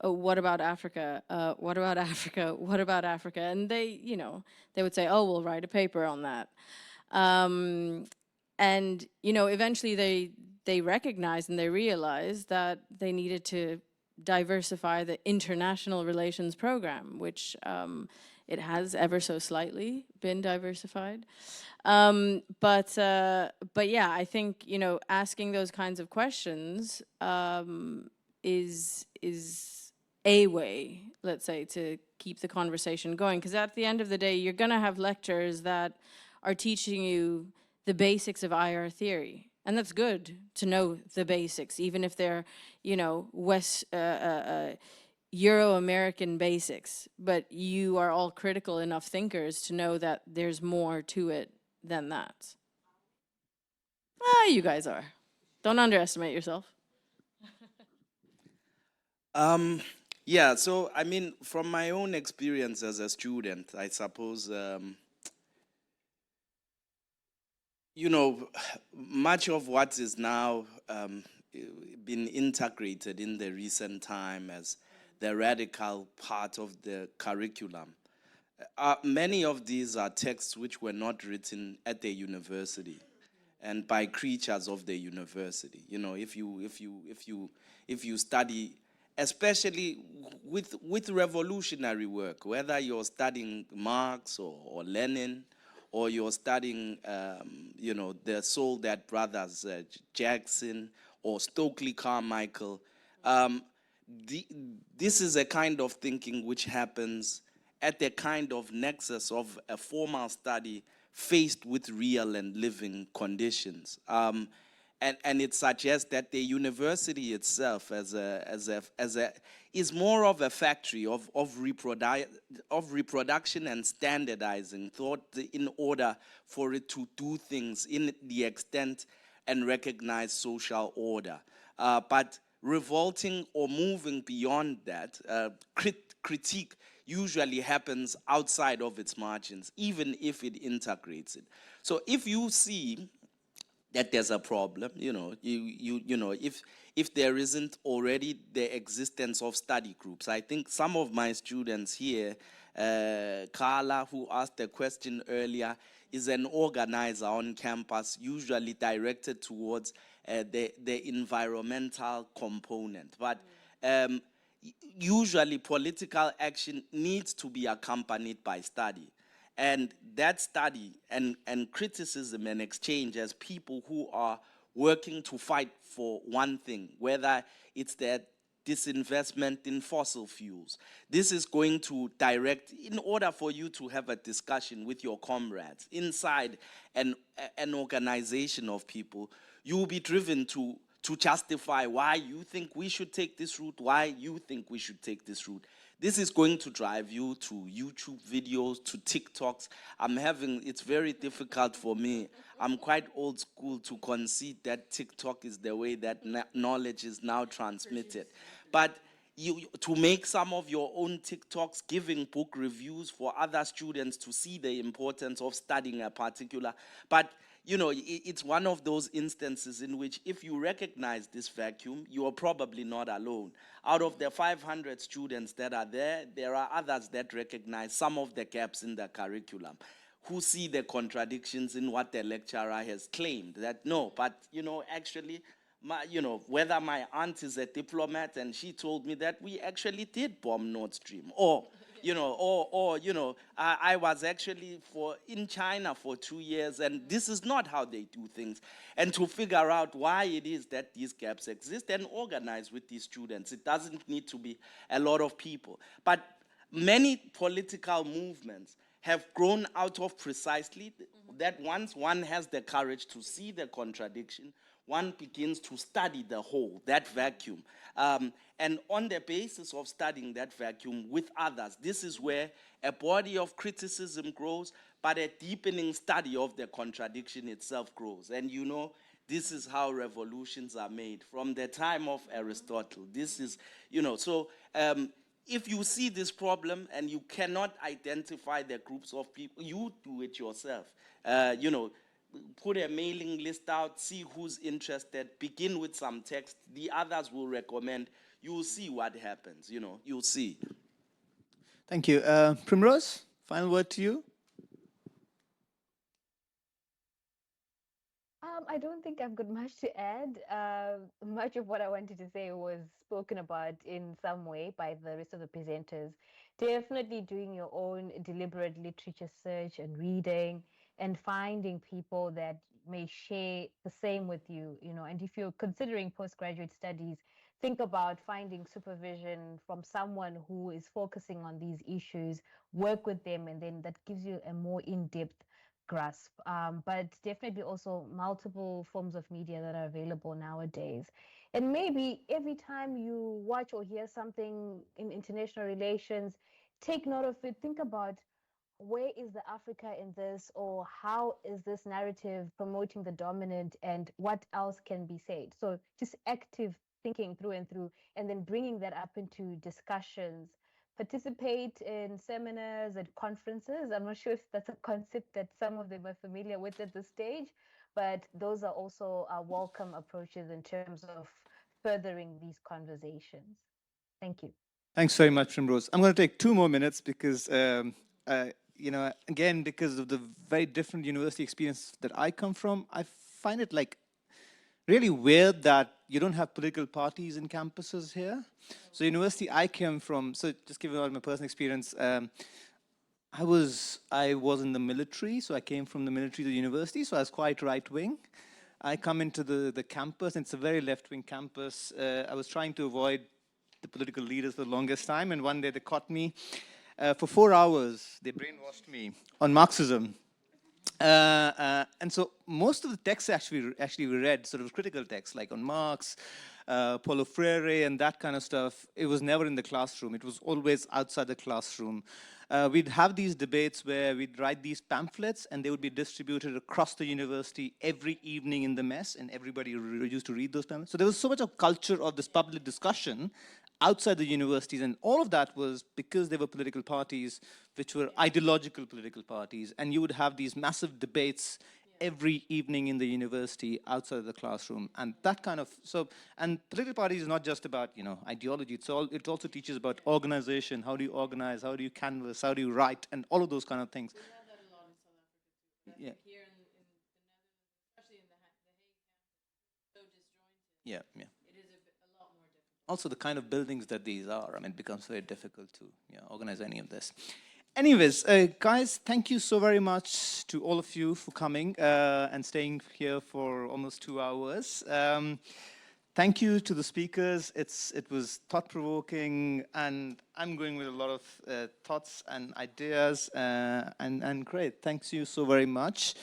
what about Africa? What about Africa? What about Africa? And they, you know, they would say, oh, we'll write a paper on that. And, you know, eventually they recognized and they realized that they needed to diversify the international relations program, which it has ever so slightly been diversified. But yeah, I think, you know, asking those kinds of questions is a way, let's say, to keep the conversation going. Because at the end of the day, you're going to have lectures that are teaching you the basics of IR theory. And that's good to know the basics, even if they're, you know, Euro-American basics. But you are all critical enough thinkers to know that there's more to it than that. Ah, you guys are. Don't underestimate yourself. Yeah, so I mean, from my own experience as a student, I suppose, you know, much of what is now been integrated in the recent time as the radical part of the curriculum. Many of these are texts which were not written at the university and by creatures of the university. You know, if you study, especially with revolutionary work, whether you're studying Marx or Lenin, or you're studying, you know, the Soul That Brothers, Jackson, or Stokely Carmichael, this is a kind of thinking which happens at the kind of nexus of a formal study faced with real and living conditions. And it suggests that the university itself is more of a factory of reproduction and standardizing thought in order for it to do things in the extent and recognize social order. But revolting or moving beyond that, critique usually happens outside of its margins, even if it integrates it. So if you see that there's a problem, if there isn't already the existence of study groups. I think some of my students here, Carla, who asked the question earlier, is an organizer on campus, usually directed towards the environmental component. But usually political action needs to be accompanied by study. And that study and criticism and exchange as people who are working to fight for one thing, whether it's that disinvestment in fossil fuels. This is going to direct, in order for you to have a discussion with your comrades inside an organization of people, you will be driven to justify why you think we should take this route, why you think we should take this route. This is going to drive you to YouTube videos, to TikToks. It's very difficult for me. I'm quite old school to concede that TikTok is the way that knowledge is now transmitted. But to make some of your own TikToks, giving book reviews for other students to see the importance of studying a particular, but it's one of those instances in which if you recognize this vacuum, you are probably not alone. Out of the 500 students that are there, there are others that recognize some of the gaps in the curriculum, who see the contradictions in what the lecturer has claimed. That no, but actually, whether my aunt is a diplomat and she told me that we actually did bomb Nord Stream, or I was actually in China for 2 years, and this is not how they do things. And to figure out why it is that these gaps exist and organize with these students. It doesn't need to be a lot of people. But many political movements have grown out of precisely that. Once one has the courage to see the contradiction, one begins to study the whole, that vacuum. And on the basis of studying that vacuum with others, this is where a body of criticism grows, but a deepening study of the contradiction itself grows. And this is how revolutions are made from the time of Aristotle. This is, so if you see this problem and you cannot identify the groups of people, you do it yourself. Put a mailing list out, see who's interested, begin with some text, the others will recommend. You'll see what happens, you'll see. Thank you. Primrose, final word to you. I don't think I've got much to add. Much of what I wanted to say was spoken about in some way by the rest of the presenters. Definitely doing your own deliberate literature search and reading and finding people that may share the same with you, and if you're considering postgraduate studies, think about finding supervision from someone who is focusing on these issues, work with them, and then that gives you a more in-depth grasp. But definitely also multiple forms of media that are available nowadays. And maybe every time you watch or hear something in international relations, take note of it. Think about, where is the Africa in this, or how is this narrative promoting the dominant, and what else can be said? So just active thinking through and through, and then bringing that up into discussions. Participate in seminars and conferences. I'm not sure if that's a concept that some of them are familiar with at this stage, but those are also welcome approaches in terms of furthering these conversations. Thank you. Thanks very much, Primrose. I'm going to take 2 more minutes because, again, because of the very different university experience that I come from, I find it really weird that you don't have political parties in campuses here. So university I came from, so just giving out my personal experience, I was in the military, so I came from the military to the university, so I was quite right-wing. I come into the campus, and it's a very left-wing campus. I was trying to avoid the political leaders for the longest time, and one day they caught me. For 4 hours, they brainwashed me on Marxism. And so most of the texts actually we read, sort of critical texts like on Marx, Paulo Freire and that kind of stuff, it was never in the classroom. It was always outside the classroom. We'd have these debates where we'd write these pamphlets and they would be distributed across the university every evening in the mess, and everybody used to read those pamphlets. So there was so much of culture of this public discussion outside the universities, and all of that was because there were political parties which were ideological political parties, and you would have these massive debates every evening in the university outside of the classroom. And that kind of, and political parties is not just about, ideology, it also teaches about organization. How do you organize, how do you canvass, how do you write, and all of those kind of things. We have that a lot in South Africa too. Yeah. Here in the Netherlands, especially in the Hague campus, so disjointed. Yeah. It is a lot more difficult. Also, the kind of buildings that these are, it becomes very difficult to organize any of this. Anyways, guys, thank you so very much to all of you for coming and staying here for almost 2 hours. Thank you to the speakers. It was thought-provoking, and I'm going with a lot of thoughts and ideas, and great. Thanks you so very much.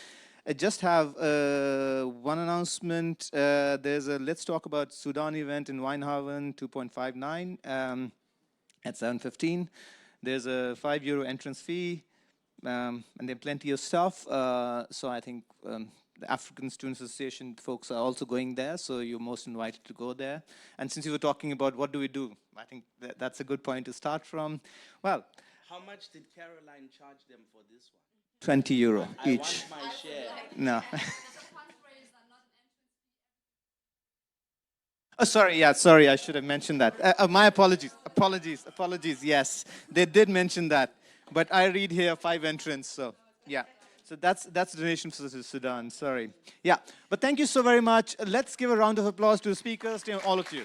I just have one announcement. There's a Let's Talk About Sudan event in Weinhaven, 2.59 at 7:15. There's a €5 entrance fee, and there are plenty of stuff. So I think the African Students Association folks are also going there, so you're most invited to go there. And since you were talking about what do we do, I think that's a good point to start from. Well, How much did Caroline charge them for this one? €20 each. I want my share. No. Oh, sorry, I should have mentioned that. My apologies, yes. They did mention that. But I read here 5 entrants, so yeah. So that's a donation for Sudan, sorry. Yeah, but thank you so very much. Let's give a round of applause to the speakers, to all of you.